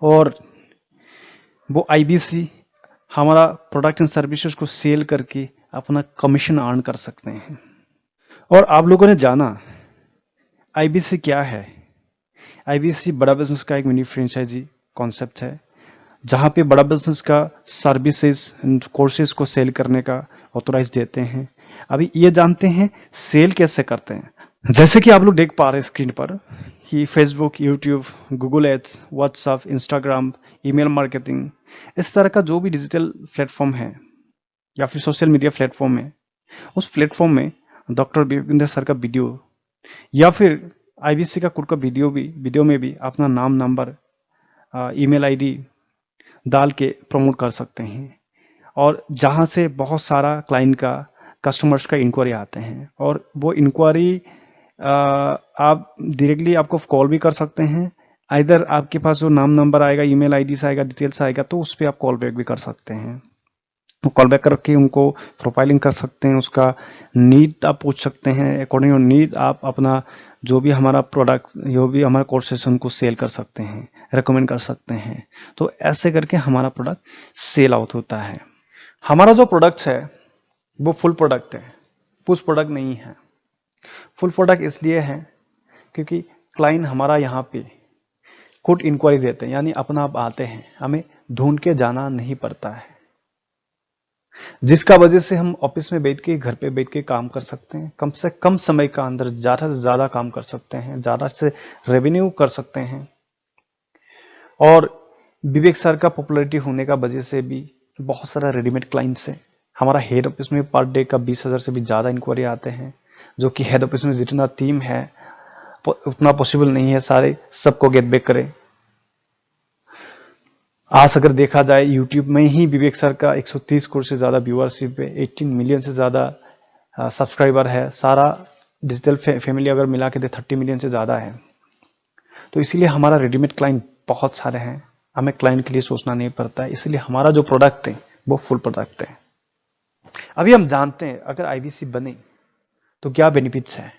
और वो आईबीसी हमारा प्रोडक्ट एंड सर्विसेज को सेल करके अपना कमीशन अर्न कर सकते हैं। और आप लोगों ने जाना आईबीसी क्या है। आईबीसी बड़ा बिजनेस का एक मिनी फ्रेंचाइजी कॉन्सेप्ट है, जहां पे बड़ा बिजनेस का सर्विसेज एंड कोर्सेज को सेल करने का ऑथोराइज देते हैं। अभी ये जानते हैं सेल कैसे करते हैं। जैसे कि आप लोग देख पा रहे हैं स्क्रीन पर कि Facebook, YouTube, Google ads, WhatsApp, Instagram, email marketing, इस तरह का जो भी डिजिटल प्लेटफॉर्म है या फिर सोशल मीडिया प्लेटफॉर्म है, उस प्लेटफॉर्म में डॉक्टर विवेक बिंद्रा सर का वीडियो या फिर आईबीसी का खुद का वीडियो में भी अपना नाम, नंबर, ईमेल आईडी डाल के प्रमोट कर सकते हैं। और जहां से बहुत सारा क्लाइंट का, कस्टमर्स का इंक्वायरी आते हैं, और वो इंक्वायरी आप डायरेक्टली आपको कॉल भी कर सकते हैं। इधर आपके पास जो नाम, नंबर आएगा, ईमेल आईडी से आएगा, डिटेल्स आएगा, तो उस पर आप कॉल बैक भी कर सकते हैं। कॉल बैक करके उनको प्रोफाइलिंग कर सकते हैं, उसका नीड आप पूछ सकते हैं। अकॉर्डिंग टू नीड आप अपना जो भी हमारा प्रोडक्ट, जो भी हमारा कोर्सेस उनको सेल कर सकते हैं, रेकमेंड कर सकते हैं। तो ऐसे करके हमारा प्रोडक्ट सेल आउट होता है। हमारा जो प्रोडक्ट है वो फुल प्रोडक्ट है, पुश प्रोडक्ट नहीं है। फुल प्रोडक्ट इसलिए है क्योंकि क्लाइंट हमारा यहाँ पे खुद इंक्वायरी देते हैं, यानी अपना आप आते हैं, हमें ढूंढ के जाना नहीं पड़ता है, जिसका वजह से हम ऑफिस में बैठ के, घर पे बैठ के काम कर सकते हैं। कम से कम समय का अंदर ज्यादा से ज्यादा काम कर सकते हैं, ज्यादा से रेवेन्यू कर सकते हैं। और विवेक सर का पॉपुलैरिटी होने का वजह से भी बहुत सारा रेडीमेड क्लाइंट्स है। हमारा हेड ऑफिस में पर डे का 20,000 से भी ज्यादा इंक्वायरी आते हैं, जो कि हेड ऑफिस में जितना टीम है उतना पॉसिबल नहीं है सारे सबको गेट बैक करें। आज अगर देखा जाए यूट्यूब में ही विवेक सर का 130 करोड़ से ज्यादा व्यूअरशिप है, 18 मिलियन से ज्यादा सब्सक्राइबर है, सारा डिजिटल फैमिली अगर मिला के दे 30 मिलियन से ज्यादा है। तो इसीलिए हमारा रेडीमेड क्लाइंट बहुत सारे हैं, हमें क्लाइंट के लिए सोचना नहीं पड़ता है। इसलिए हमारा जो प्रोडक्ट है वो फुल प्रोडक्ट है। अभी हम जानते हैं अगर आईबीसी बने तो क्या बेनिफिट्स है।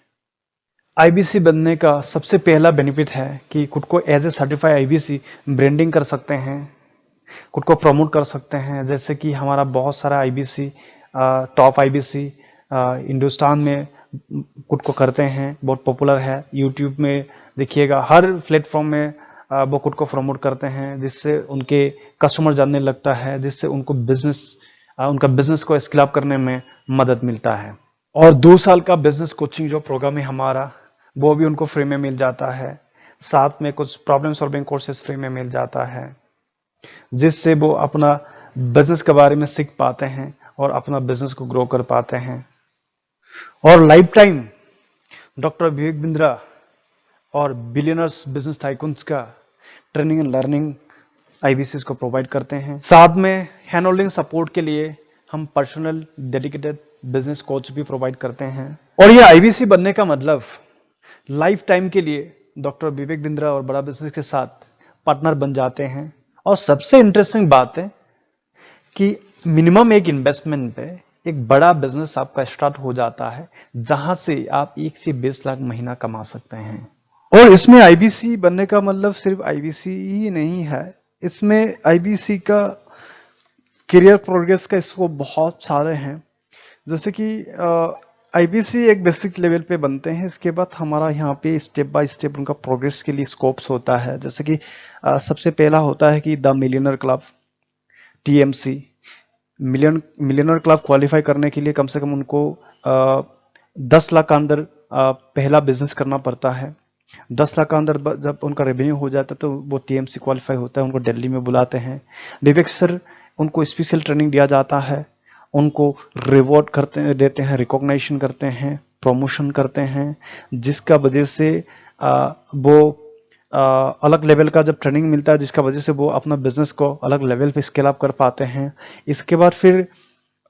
आईबीसी बनने का सबसे पहला बेनिफिट है कि खुद को as a certified IBC branding कर सकते हैं, खुद को प्रमोट कर सकते हैं। जैसे कि हमारा बहुत सारा आईबीसी, टॉप आईबीसी हिंदुस्तान में खुद को करते हैं, बहुत पॉपुलर है। यूट्यूब में देखिएगा, हर प्लेटफॉर्म में वो खुद को प्रमोट करते हैं, जिससे उनके कस्टमर जानने लगता है, जिससे उनको उनका बिजनेस को स्केल अप करने में मदद मिलता है। और 2 साल का बिजनेस कोचिंग जो प्रोग्राम है हमारा, वो भी उनको फ्री में मिल जाता है। साथ में कुछ प्रॉब्लम सॉल्विंग कोर्सेज फ्री में मिल जाता है, जिससे वो अपना बिजनेस के बारे में सीख पाते हैं और अपना बिजनेस को ग्रो कर पाते हैं। और life time doctor Vivek Bindra और बिलियनर्स बिजनेस टाइकून्स का ट्रेनिंग एंड लर्निंग आईबीसी को प्रोवाइड करते हैं। साथ में हैंड होल्डिंग सपोर्ट के लिए हम पर्सनल डेडिकेटेड बिजनेस कोच भी प्रोवाइड करते हैं। और ये आईबीसी बनने का मतलब लाइफ टाइम के लिए डॉक्टर विवेक बिंद्रा और बड़ा बिजनेस के साथ पार्टनर बन जाते हैं। और सबसे इंटरेस्टिंग बात है कि मिनिमम एक इन्वेस्टमेंट पे एक बड़ा बिजनेस आपका स्टार्ट हो जाता है, जहां से आप 1 से 20 लाख महीना कमा सकते हैं। और इसमें आईबीसी बनने का मतलब सिर्फ आईबीसी ही नहीं है, इसमें आईबीसी का करियर प्रोग्रेस का इसको बहुत सारे हैं। जैसे कि आईबीसी एक बेसिक लेवल पे बनते हैं, इसके बाद हमारा यहाँ पे स्टेप बाय स्टेप उनका प्रोग्रेस के लिए स्कोप्स होता है। जैसे कि सबसे पहला होता है कि the millionaire club, TMC. Millionaire club qualify करने के लिए कम से कम उनको 10 लाख का अंदर पहला बिजनेस करना पड़ता है। 10 लाख का अंदर जब उनका रेवेन्यू हो जाता है तो वो टीएमसी क्वालिफाई होता है, उनको दिल्ली में बुलाते हैं। विवेक सर उनको स्पेशल ट्रेनिंग दिया जाता है, उनको रिवॉर्ड देते हैं, रिकॉग्निशन करते हैं, प्रमोशन करते हैं, जिसका वजह से वो अलग लेवल का जब ट्रेनिंग मिलता है, जिसका वजह से वो अपना बिजनेस को अलग लेवल पे स्केल अप कर पाते हैं। इसके बाद फिर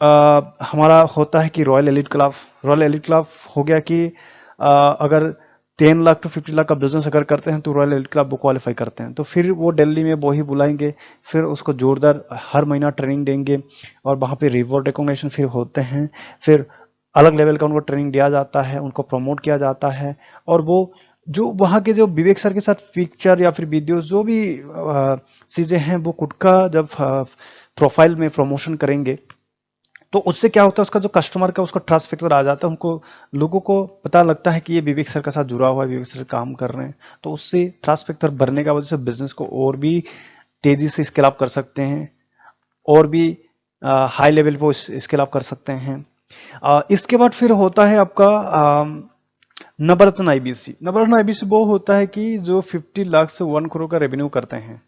हमारा होता है कि रॉयल एलिट क्लब हो गया कि अगर 10 लाख टू 50 लाख का बिजनेस अगर करते हैं तो रॉयल एलिट क्लब वो क्वालिफाई करते हैं। तो फिर वो दिल्ली में वो ही बुलाएंगे, फिर उसको जोरदार हर महीना ट्रेनिंग देंगे और वहाँ पे रिवॉर्ड रिकॉग्निशन फिर होते हैं। फिर अलग लेवल का उनको ट्रेनिंग दिया जाता है, उनको प्रमोट किया जाता है। और वो जो वहाँ के जो विवेक सर के साथ पिक्चर या फिर वीडियो जो भी चीजें हैं, वो खुद का जब प्रोफाइल में प्रमोशन करेंगे तो उससे क्या होता है, उसका जो कस्टमर का उसका ट्रस्ट फैक्टर आ जाता है, उनको लोगों को पता लगता है कि ये विवेक सर के साथ जुड़ा हुआ है, विवेक सर काम कर रहे हैं। तो उससे ट्रस्ट फैक्टर बढ़ने का वजह से बिजनेस को और भी तेजी से स्केल अप कर सकते हैं, और भी हाई लेवल पर स्केल अप कर सकते हैं। इसके बाद फिर होता है आपका नवरत्न आईबीसी। नवरत्न आईबीसी वो होता है कि जो 50 लाख से 1 करोड़ का रेवेन्यू करते हैं,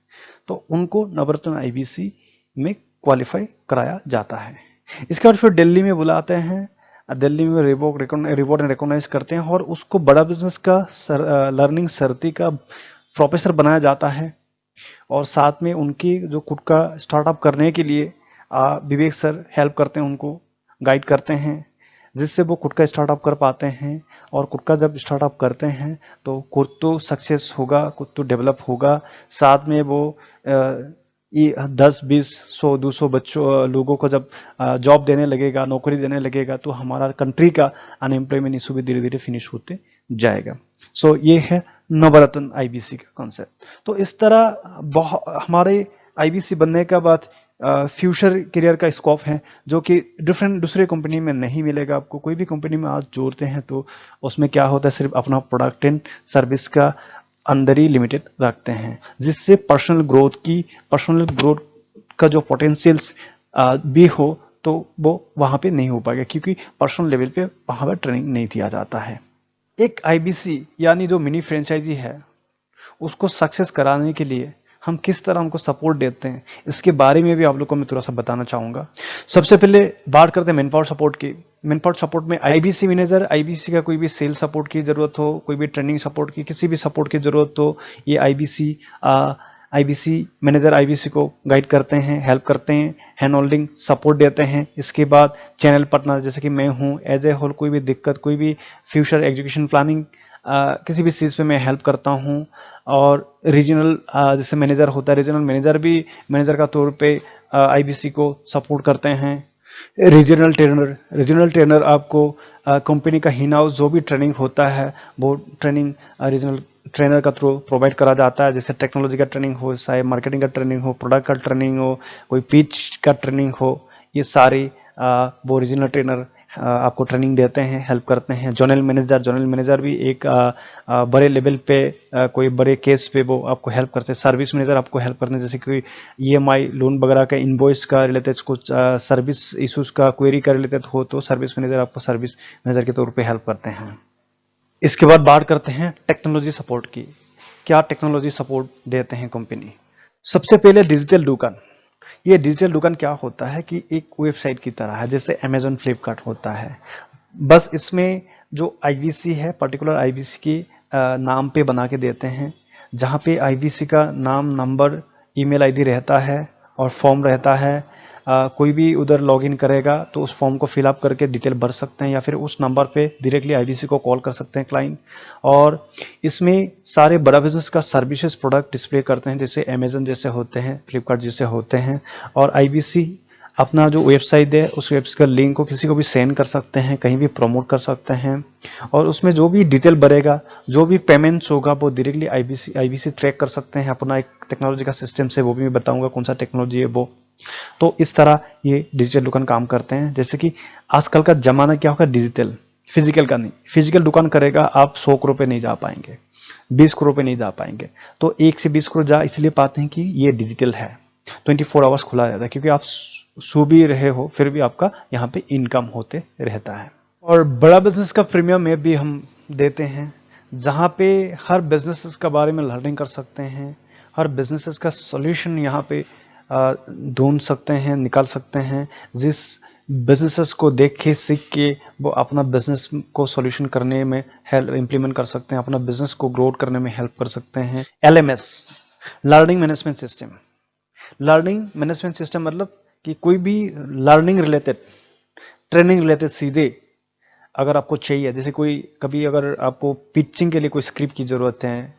तो उनको नवरत्न आईबीसी में क्वालिफाई कराया जाता है। इसके बाद फिर दिल्ली में बुलाते हैं, दिल्ली में रिवॉर्ड एंड रिकॉग्नाइज करते हैं और उसको बड़ा बिजनेस का लर्निंग सर्ती का प्रोफेसर बनाया जाता है। और साथ में उनकी जो खुद का स्टार्टअप करने के लिए विवेक सर हेल्प करते हैं, उनको गाइड करते हैं, जिससे वो खुद का स्टार्टअप कर पाते हैं। और खुद का जब स्टार्टअप करते हैं तो खुद तो सक्सेस होगा, खुद तो डेवलप होगा, साथ में वो ये 10, 20, 100, 200 बच्चों लोगों को जब जॉब देने लगेगा, नौकरी देने लगेगा, तो हमारा कंट्री का अनएम्प्लॉयमेंट इशू भी धीरे धीरे फिनिश होते जाएगा। सो ये है नवरत्न आईबीसी का कॉन्सेप्ट। तो इस तरह हमारे आईबीसी बनने के बाद फ्यूचर करियर का स्कोप है, जो कि डिफरेंट दूसरे कंपनी में नहीं मिलेगा आपको। कोई भी कंपनी में आज जोड़ते हैं तो उसमें क्या होता है, सिर्फ अपना प्रोडक्ट एंड सर्विस का अंदर ही लिमिटेड रखते हैं, जिससे पर्सनल ग्रोथ का जो पोटेंशियल्स भी हो तो वो वहां पे नहीं हो पाएगा, क्योंकि पर्सनल लेवल पे वहां पर ट्रेनिंग नहीं दिया जाता है। एक आईबीसी यानी जो मिनी फ्रेंचाइजी है, उसको सक्सेस कराने के लिए हम किस तरह उनको सपोर्ट देते हैं, इसके बारे में भी आप लोग को मैं थोड़ा सा बताना चाहूंगा। सबसे पहले बात करते हैं मैन पावर सपोर्ट की। मैन पावर सपोर्ट में आईबीसी मैनेजर, आईबीसी का कोई भी सेल्स सपोर्ट की जरूरत हो, कोई भी ट्रेनिंग सपोर्ट की, किसी भी सपोर्ट की जरूरत हो, ये आईबीसी मैनेजर आईबीसी को गाइड करते हैं, हेल्प करते हैं, हैंड होल्डिंग सपोर्ट देते हैं। इसके बाद चैनल पार्टनर, जैसे कि मैं हूं, एज ए होल कोई भी दिक्कत, कोई भी फ्यूचर एजुकेशन प्लानिंग, किसी भी चीज़ पे मैं हेल्प करता हूं। और रीजनल जैसे मैनेजर होता है, रीजनल मैनेजर भी मैनेजर का तौर पे आईबीसी को सपोर्ट करते हैं। रीजनल ट्रेनर आपको कंपनी का इन हाउस जो भी ट्रेनिंग होता है वो ट्रेनिंग रीजनल ट्रेनर का थ्रू प्रोवाइड करा जाता है। जैसे टेक्नोलॉजी का ट्रेनिंग हो, चाहे मार्केटिंग का ट्रेनिंग हो, प्रोडक्ट का ट्रेनिंग हो, कोई पिच का ट्रेनिंग हो, ये सारी वो रीजनल ट्रेनर आपको ट्रेनिंग देते हैं, हेल्प करते हैं। जोनल मैनेजर भी एक बड़े लेवल पे कोई बड़े केस पे वो आपको हेल्प करते हैं। सर्विस मैनेजर आपको हेल्प करते हैं, जैसे कोई ईएमआई लोन वगैरह का इनवॉइस का रिलेटेड कुछ सर्विस इश्यूज का क्वेरी का रिलेटेड हो तो सर्विस मैनेजर आपको सर्विस मैनेजर के तौर पे हेल्प करते हैं। इसके बाद बात करते हैं टेक्नोलॉजी सपोर्ट की। क्या टेक्नोलॉजी सपोर्ट देते हैं कंपनी? सबसे पहले डिजिटल दुकान। ये डिजिटल दुकान क्या होता है कि एक वेबसाइट की तरह है, जैसे अमेजोन, फ्लिपकार्ट होता है। बस इसमें जो आईबीसी है, पर्टिकुलर आईबीसी के नाम पे बना के देते हैं, जहाँ पे आईबीसी का नाम, नंबर, ईमेल आईडी रहता है और फॉर्म रहता है। कोई भी उधर लॉगिन करेगा तो उस फॉर्म को फिलअप करके डिटेल भर सकते हैं, या फिर उस नंबर पे डायरेक्टली आईबीसी को कॉल कर सकते हैं क्लाइंट। और इसमें सारे बड़ा बिजनेस का सर्विसेज प्रोडक्ट डिस्प्ले करते हैं, जैसे अमेजन जैसे होते हैं, फ्लिपकार्ट जैसे होते हैं। और आईबीसी अपना जो वेबसाइट है उस वेबसाइट का लिंक को किसी को भी सेंड कर सकते हैं, कहीं भी प्रमोट कर सकते हैं। और उसमें जो भी डिटेल भरेगा, जो भी पेमेंट्स होगा, वो डायरेक्टली आईबीसी ट्रैक कर सकते हैं अपना एक टेक्नोलॉजी का सिस्टम से। वो भी मैं बताऊंगा कौन सा टेक्नोलॉजी है वो। तो इस तरह ये डिजिटल दुकान काम करते हैं। जैसे कि आजकल का जमाना क्या होगा, डिजिटल, फिजिकल का नहीं। फिजिकल दुकान करेगा आप 100 करोड़ पे नहीं जा पाएंगे, 20 करोड़ पे नहीं जा पाएंगे। तो 1 से 20 करोड़ जा इसलिए पाते हैं कि ये डिजिटल है, 24 आवर्स खुला रहता है, क्योंकि आप सो भी रहे हो फिर भी आपका यहाँ पे इनकम होते रहता है। और बड़ा बिजनेस का प्रीमियम में भी हम देते हैं, जहाँ पे हर बिजनेसेस के बारे में लर्निंग कर सकते हैं, हर बिजनेसेस का सॉल्यूशन यहाँ पे ढूंढ सकते हैं, निकाल सकते हैं। जिस बिजनेसेस को देख के, सीख के वो अपना बिजनेस को सॉल्यूशन करने में हेल्प, इम्प्लीमेंट कर सकते हैं, अपना बिजनेस को ग्रोथ करने में हेल्प कर सकते हैं। LMS, learning management system. Learning management system मतलब कि कोई भी लर्निंग रिलेटेड, ट्रेनिंग रिलेटेड सीधे अगर आपको चाहिए, जैसे कोई कभी अगर आपको पिचिंग के लिए कोई स्क्रिप्ट की जरूरत है,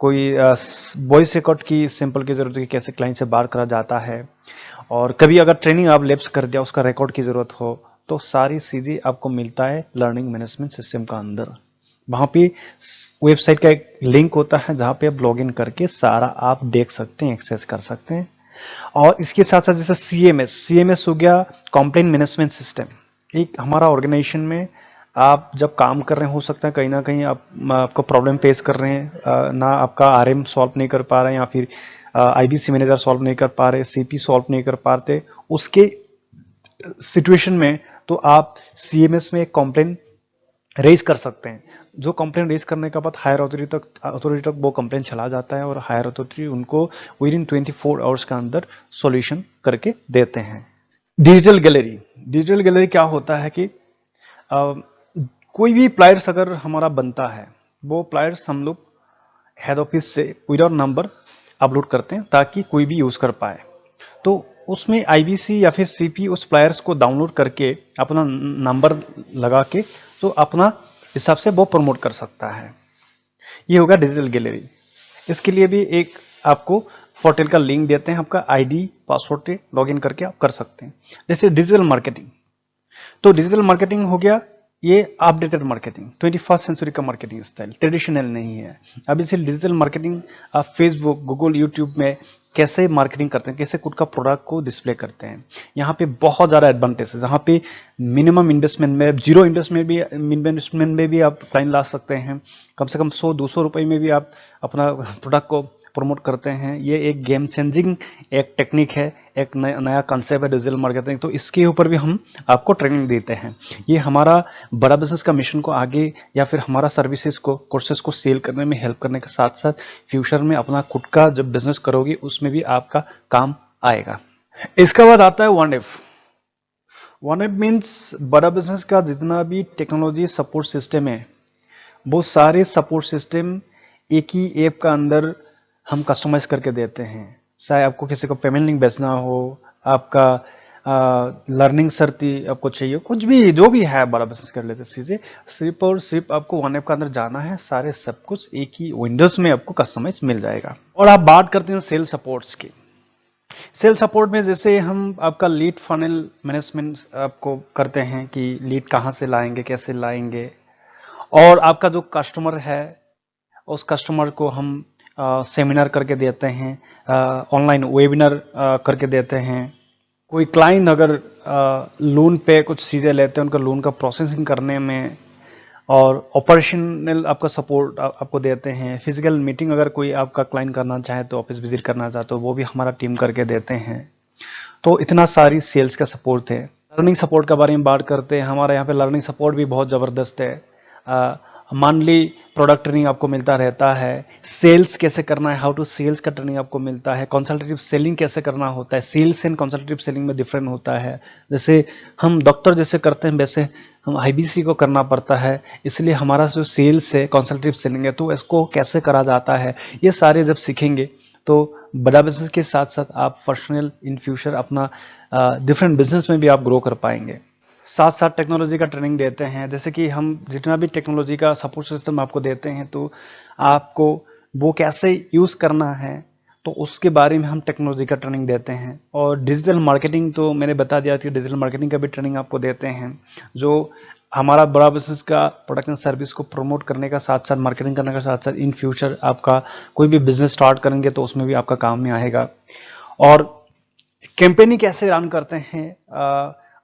कोई वॉइस रिकॉर्ड की सैंपल की जरूरत है कि कैसे क्लाइंट से बात करा जाता है, और कभी अगर ट्रेनिंग आप लैप्स कर दिया उसका रिकॉर्ड की जरूरत हो, तो सारी चीजें आपको मिलता है लर्निंग मैनेजमेंट सिस्टम का अंदर। वहां पे वेबसाइट का एक लिंक होता है जहां पे आप लॉग इन करके सारा आप देख सकते हैं, एक्सेस कर सकते हैं। और इसके साथ साथ जैसे सीएमएस हो गया, कंप्लेंट मैनेजमेंट सिस्टम। एक हमारा ऑर्गेनाइजेशन में आप जब काम कर रहे हैं, हो सकता है कहीं ना कहीं आपको प्रॉब्लम फेस कर रहे हैं, ना आपका आरएम सॉल्व नहीं कर पा रहे हैं, या फिर आईबीसी मैनेजर सॉल्व नहीं कर पा रहे, सीपी सॉल्व नहीं कर पाते, उसके सिचुएशन में तो आप सीएमएस में एक कंप्लेंट रेज कर सकते हैं। जो कंप्लेंट रेज करने के बाद हायर अथॉरिटी तक वो कंप्लेंट चला जाता है, और हायर अथॉरिटी उनको विद इन 24 आवर्स के अंदर सॉल्यूशन करके देते हैं। डिजिटल गैलरी क्या होता है कि कोई भी प्लायर्स अगर हमारा बनता है, वो प्लायर्स हम लोग हेड ऑफिस से विदाउट नंबर अपलोड करते हैं ताकि कोई भी यूज कर पाए। तो उसमें आईबीसी या फिर सीपी उस प्लायर्स को डाउनलोड करके अपना नंबर लगा के तो अपना हिसाब से वो प्रमोट कर सकता है। ये होगा डिजिटल गैलरी। इसके लिए भी एक आपको पोर्टल का लिंक देते हैं, आपका आईडी पासवर्ड से लॉगिन करके आप कर सकते हैं। जैसे डिजिटल मार्केटिंग, तो डिजिटल मार्केटिंग हो गया ये अपडेटेड मार्केटिंग, 21st सेंचुरी का मार्केटिंग स्टाइल, ट्रेडिशनल नहीं है। अब इसे डिजिटल मार्केटिंग आप फेसबुक, गूगल, यूट्यूब में कैसे मार्केटिंग करते हैं, कैसे खुद का प्रोडक्ट को डिस्प्ले करते हैं। यहाँ पे बहुत ज्यादा एडवांटेज है, जहाँ पे मिनिमम इन्वेस्टमेंट में, जीरो इन्वेस्टमेंट में भी आप क्लाइंट ला सकते हैं। कम से कम 100-200 रुपए में भी आप अपना प्रोडक्ट को प्रमोट करते हैं। ये एक गेम चेंजिंग एक टेक्निक है, एक नया कंसेप्ट है डिजिटल मार्केटिंग। तो इसके ऊपर भी हम आपको ट्रेनिंग देते हैं। ये हमारा बड़ा बिजनेस का मिशन को आगे या फिर हमारा सर्विसेज को, कोर्सेज को सेल करने में हेल्प करने के साथ साथ फ्यूचर में अपना खुद का जब बिजनेस करोगे उसमें भी आपका काम आएगा। इसके बाद आता है one F. One F means बड़ा बिजनेस का जितना भी टेक्नोलॉजी सपोर्ट सिस्टम है, वो सारे सपोर्ट सिस्टम एक ही ऐप का अंदर हम कस्टमाइज करके देते हैं। चाहे आपको किसी को पेमेंट लिंक बेचना हो, आपका लर्निंग सर्ती आपको चाहिए, कुछ भी जो भी है बड़ा बिजनेस कर लेते चीजें, सिर्फ और सिर्फ आपको वन ऐप का अंदर जाना है, सारे सब कुछ एक ही विंडोज में आपको कस्टमाइज मिल जाएगा। और आप बात करते हैं सेल सपोर्ट्स की। सेल सपोर्ट में जैसे हम आपका लीड फनल मैनेजमेंट आपको करते हैं कि लीड कहाँ से लाएंगे, कैसे लाएंगे, और आपका जो कस्टमर है उस कस्टमर को हम सेमिनार करके देते हैं, ऑनलाइन वेबिनार करके देते हैं। कोई क्लाइंट अगर लोन पे कुछ चीजें लेते हैं, उनका लोन का प्रोसेसिंग करने में, और ऑपरेशनल आपका सपोर्ट आपको देते हैं। फिजिकल मीटिंग अगर कोई आपका क्लाइंट करना चाहे तो, ऑफिस विजिट करना चाहे तो वो भी हमारा टीम करके देते हैं। तो इतना सारी सेल्स का सपोर्ट है। लर्निंग सपोर्ट के बारे में बात करते हैं, हमारे यहाँ पे लर्निंग सपोर्ट भी बहुत जबरदस्त है। मंथली प्रोडक्ट ट्रेनिंग आपको मिलता रहता है, सेल्स कैसे करना है, हाउ टू सेल्स का ट्रेनिंग आपको मिलता है, कंसल्टेटिव सेलिंग कैसे करना होता है, सेल्स एंड कंसल्टेटिव सेलिंग में डिफरेंट होता है। जैसे हम डॉक्टर जैसे करते हैं वैसे हम आईबीसी को करना पड़ता है, इसलिए हमारा जो सेल्स है, कंसल्टेटिव सेलिंग है, तो इसको कैसे करा जाता है, ये सारे जब सीखेंगे तो बड़ा बिजनेस के साथ साथ आप पर्सनल इन फ्यूचर अपना डिफरेंट बिजनेस में भी आप ग्रो कर पाएंगे। साथ साथ टेक्नोलॉजी का ट्रेनिंग देते हैं, जैसे कि हम जितना भी टेक्नोलॉजी का सपोर्ट सिस्टम आपको देते हैं तो आपको वो कैसे यूज करना है तो उसके बारे में हम टेक्नोलॉजी का ट्रेनिंग देते हैं। और डिजिटल मार्केटिंग तो मैंने बता दिया कि डिजिटल मार्केटिंग का भी ट्रेनिंग आपको देते हैं, जो हमारा बड़ा बिजनेस का प्रोडक्ट एंड सर्विस को प्रमोट करने का साथ साथ, मार्केटिंग करने का साथ साथ इन फ्यूचर आपका कोई भी बिजनेस स्टार्ट करेंगे तो उसमें भी आपका काम में आएगा। और कैंपेनिंग कैसे रन करते हैं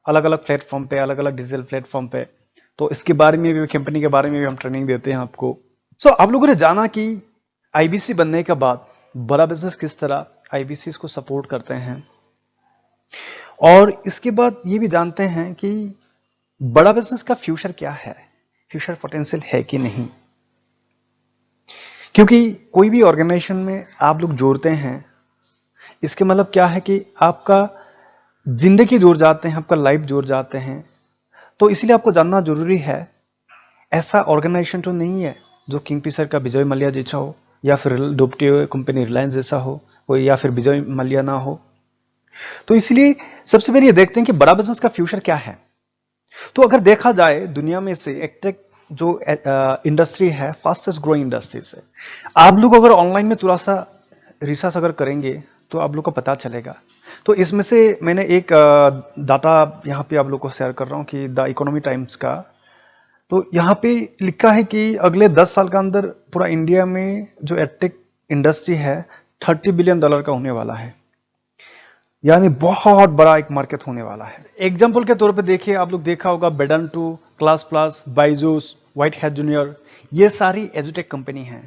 अलग अलग प्लेटफॉर्म पे, अलग अलग डिजिटल प्लेटफॉर्म पे, तो इसके बारे में भी, कंपनी के बारे में भी हम ट्रेनिंग देते हैं आपको। सो आप लोगों ने जाना कि आईबीसी बनने के बाद बड़ा बिजनेस किस तरह आईबीसी को सपोर्ट करते हैं, और इसके बाद ये भी जानते हैं कि बड़ा बिजनेस का फ्यूचर क्या है, फ्यूचर पोटेंशियल है कि नहीं। क्योंकि कोई भी ऑर्गेनाइजेशन में आप लोग जोड़ते हैं, इसके मतलब क्या है कि आपका जिंदगी जोड़ जाते हैं, आपका लाइफ जोड़ जाते हैं। तो इसलिए आपको जानना जरूरी है, ऐसा ऑर्गेनाइजेशन तो नहीं है जो किंगफिशर का विजय मल्ल्या जैसा हो, या फिर डूबती हुई कंपनी रिलायंस जैसा हो, या फिर विजय मल्ल्या ना हो। तो इसलिए सबसे पहले ये देखते हैं कि बड़ा बिजनेस का फ्यूचर क्या है। तो अगर देखा जाए दुनिया में से एडटेक जो इंडस्ट्री है, फास्टेस्ट ग्रोइंग इंडस्ट्री है। आप लोग अगर ऑनलाइन में थोड़ा सा रिसर्च अगर करेंगे तो आप लोग को पता चलेगा। तो इसमें से मैंने एक डाटा यहाँ पे आप लोग को शेयर कर रहा हूँ कि द इकोनॉमी टाइम्स का। तो यहाँ पे लिखा है कि अगले 10 साल के अंदर पूरा इंडिया में जो एडटेक इंडस्ट्री है $30 बिलियन का होने वाला है, यानी बहुत बड़ा एक मार्केट होने वाला है। एग्जाम्पल के तौर पे देखिए, आप लोग देखा होगा Vedantu, class plus, Byju's, white hat junior, ये सारी एजुटेक कंपनी है,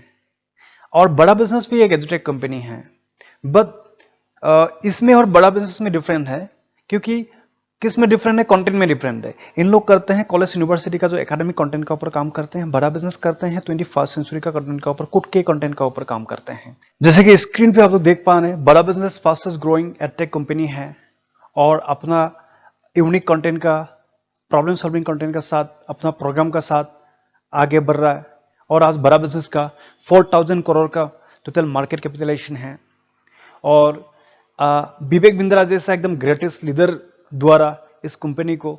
और बड़ा बिजनेस भी एक एजुटेक कंपनी है। बट इसमें और बड़ा बिजनेस में डिफरेंट है, क्योंकि किस में डिफरेंट है, कंटेंट में डिफरेंट है। इन लोग करते हैं कॉलेज यूनिवर्सिटी का जो एकेडमिक कंटेंट का ऊपर काम करते हैं, बड़ा बिजनेस करते हैं 21st सेंचुरी का कंटेंट का ऊपर, खुद के कंटेंट का ऊपर काम करते हैं। जैसे कि स्क्रीन पे आप लोग देख पा रहे हैं, बड़ा business fastest growing edtech company है और अपना यूनिक कंटेंट का प्रॉब्लम सॉल्विंग कंटेंट के साथ, अपना प्रोग्राम का साथ आगे बढ़ रहा है और आज बड़ा बिजनेस का 4,000 करोड़ का टोटल मार्केट कैपिटलाइजेशन है। और विवेक बिंद्रा जैसा एकदम ग्रेटेस्ट लीडर द्वारा इस कंपनी को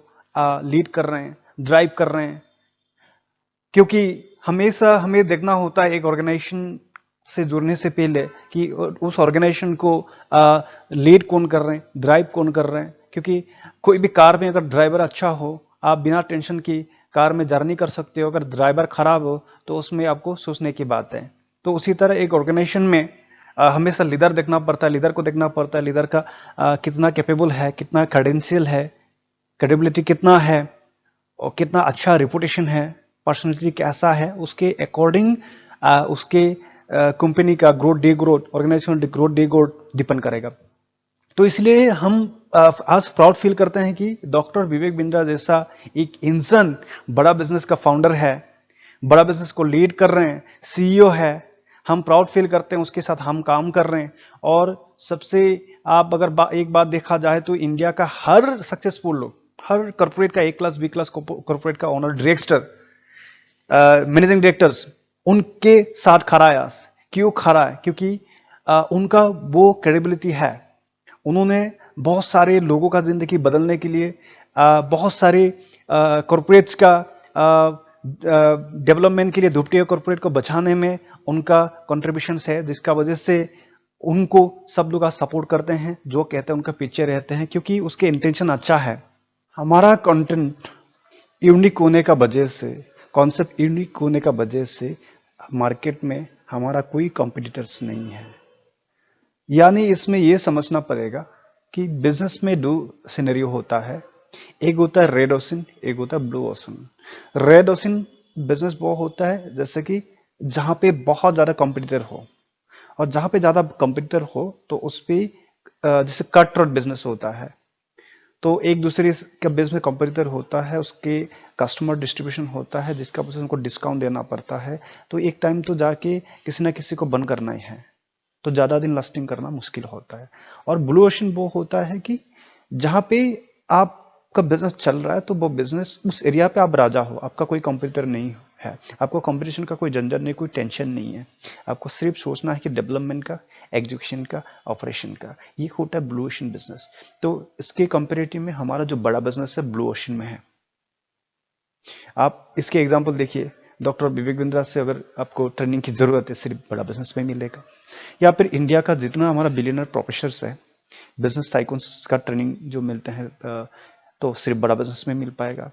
लीड कर रहे हैं, ड्राइव कर रहे हैं। क्योंकि हमेशा हमें देखना होता है एक ऑर्गेनाइजेशन से जुड़ने से पहले कि उस ऑर्गेनाइजेशन को लीड कौन कर रहे हैं, ड्राइव कौन कर रहे हैं। क्योंकि कोई भी कार में अगर ड्राइवर अच्छा हो, आप बिना टेंशन की कार में जर्नी कर सकते हो। अगर ड्राइवर खराब हो तो उसमें आपको सोचने की बात है। तो उसी तरह एक ऑर्गेनाइजेशन में हमेशा लीडर देखना पड़ता है, लीडर को देखना पड़ता है, लीडर का कितना कैपेबल है, कितना क्रेडेंशियल है, क्रेडिबिलिटी कितना है और कितना अच्छा रिपुटेशन है, पर्सनैलिटी कैसा है, उसके अकॉर्डिंग उसके कंपनी का growth day growth, organization growth day growth depend करेगा। तो इसलिए हम आज प्राउड फील करते हैं कि डॉक्टर विवेक बिंद्रा जैसा एक इंसान बड़ा बिजनेस का फाउंडर है, बड़ा बिजनेस को लीड कर रहे हैं, सीईओ है। हम प्राउड फील करते हैं, उसके साथ हम काम कर रहे हैं। और सबसे आप अगर एक बात देखा जाए तो इंडिया का हर सक्सेसफुल लोग, हर कॉर्पोरेट का A class B class corporate का ओनर, डायरेक्टर, मैनेजिंग डायरेक्टर्स, उनके साथ खड़ा है। क्यों खड़ा है? क्योंकि उनका वो क्रेडिबिलिटी है। उन्होंने बहुत सारे लोगों का जिंदगी बदलने के लिए, बहुत सारे कॉर्पोरेट्स का डेवलपमेंट के लिए, दुपटे कॉर्पोरेट को बचाने में उनका कंट्रीब्यूशन है, जिसका वजह से उनको सब लोग सपोर्ट करते हैं, जो कहते हैं उनका पीछे रहते हैं, क्योंकि उसके इंटेंशन अच्छा है। हमारा कंटेंट यूनिक होने का वजह से, कॉन्सेप्ट यूनिक होने का वजह से मार्केट में हमारा कोई कॉम्पिटिटर्स नहीं है। यानी इसमें यह समझना पड़ेगा कि बिजनेस में दो सिनेरियो होता है। एक होता है रेड ओशन, एक होता है blue ocean. Red ocean business वो होता है जैसे कि जहां पे बहुत ज्यादा कॉम्पिटिटर हो, और जहां पे ज्यादा कॉम्पिटिटर हो तो उस पे जैसे कट थ्रोट बिजनेस होता है। तो एक दूसरे के बेस में कॉम्पिटिटर होता है, उसके कस्टमर डिस्ट्रीब्यूशन होता है, जिसका वजह से उनको डिस्काउंट देना पड़ता है। तो एक टाइम तो जाके किसी ना किसी को बंद करना ही है, तो ज्यादा दिन लास्टिंग करना मुश्किल होता है। और ब्लू ओशन वो होता है कि जहां पे आपका बिजनेस चल रहा है, तो वो बिजनेस उस एरिया पे आप राजा हो, आपका कोई कॉम्पिटिटर नहीं है, आपको कंपटीशन का कोई झंझट नहीं, कोई टेंशन नहीं है। आपको सिर्फ सोचना है कि डेवलपमेंट का, एग्जीक्यूशन का, ऑपरेशन का। ये होता है ब्लू ओशन बिजनेस। तो इसके कंपेरेटिव में हमारा जो बड़ा बिजनेस है ब्लू ओशन में है। आप इसके एग्जाम्पल देखिए, डॉक्टर विवेक बिंद्रा से अगर आपको ट्रेनिंग की जरूरत है, सिर्फ बड़ा बिजनेस में मिलेगा। या फिर इंडिया का जितना हमारा बिलियनर प्रोफेसर्स है, बिजनेस साइकोन्स का ट्रेनिंग जो मिलते हैं, तो सिर्फ बड़ा बिजनेस में मिल पाएगा।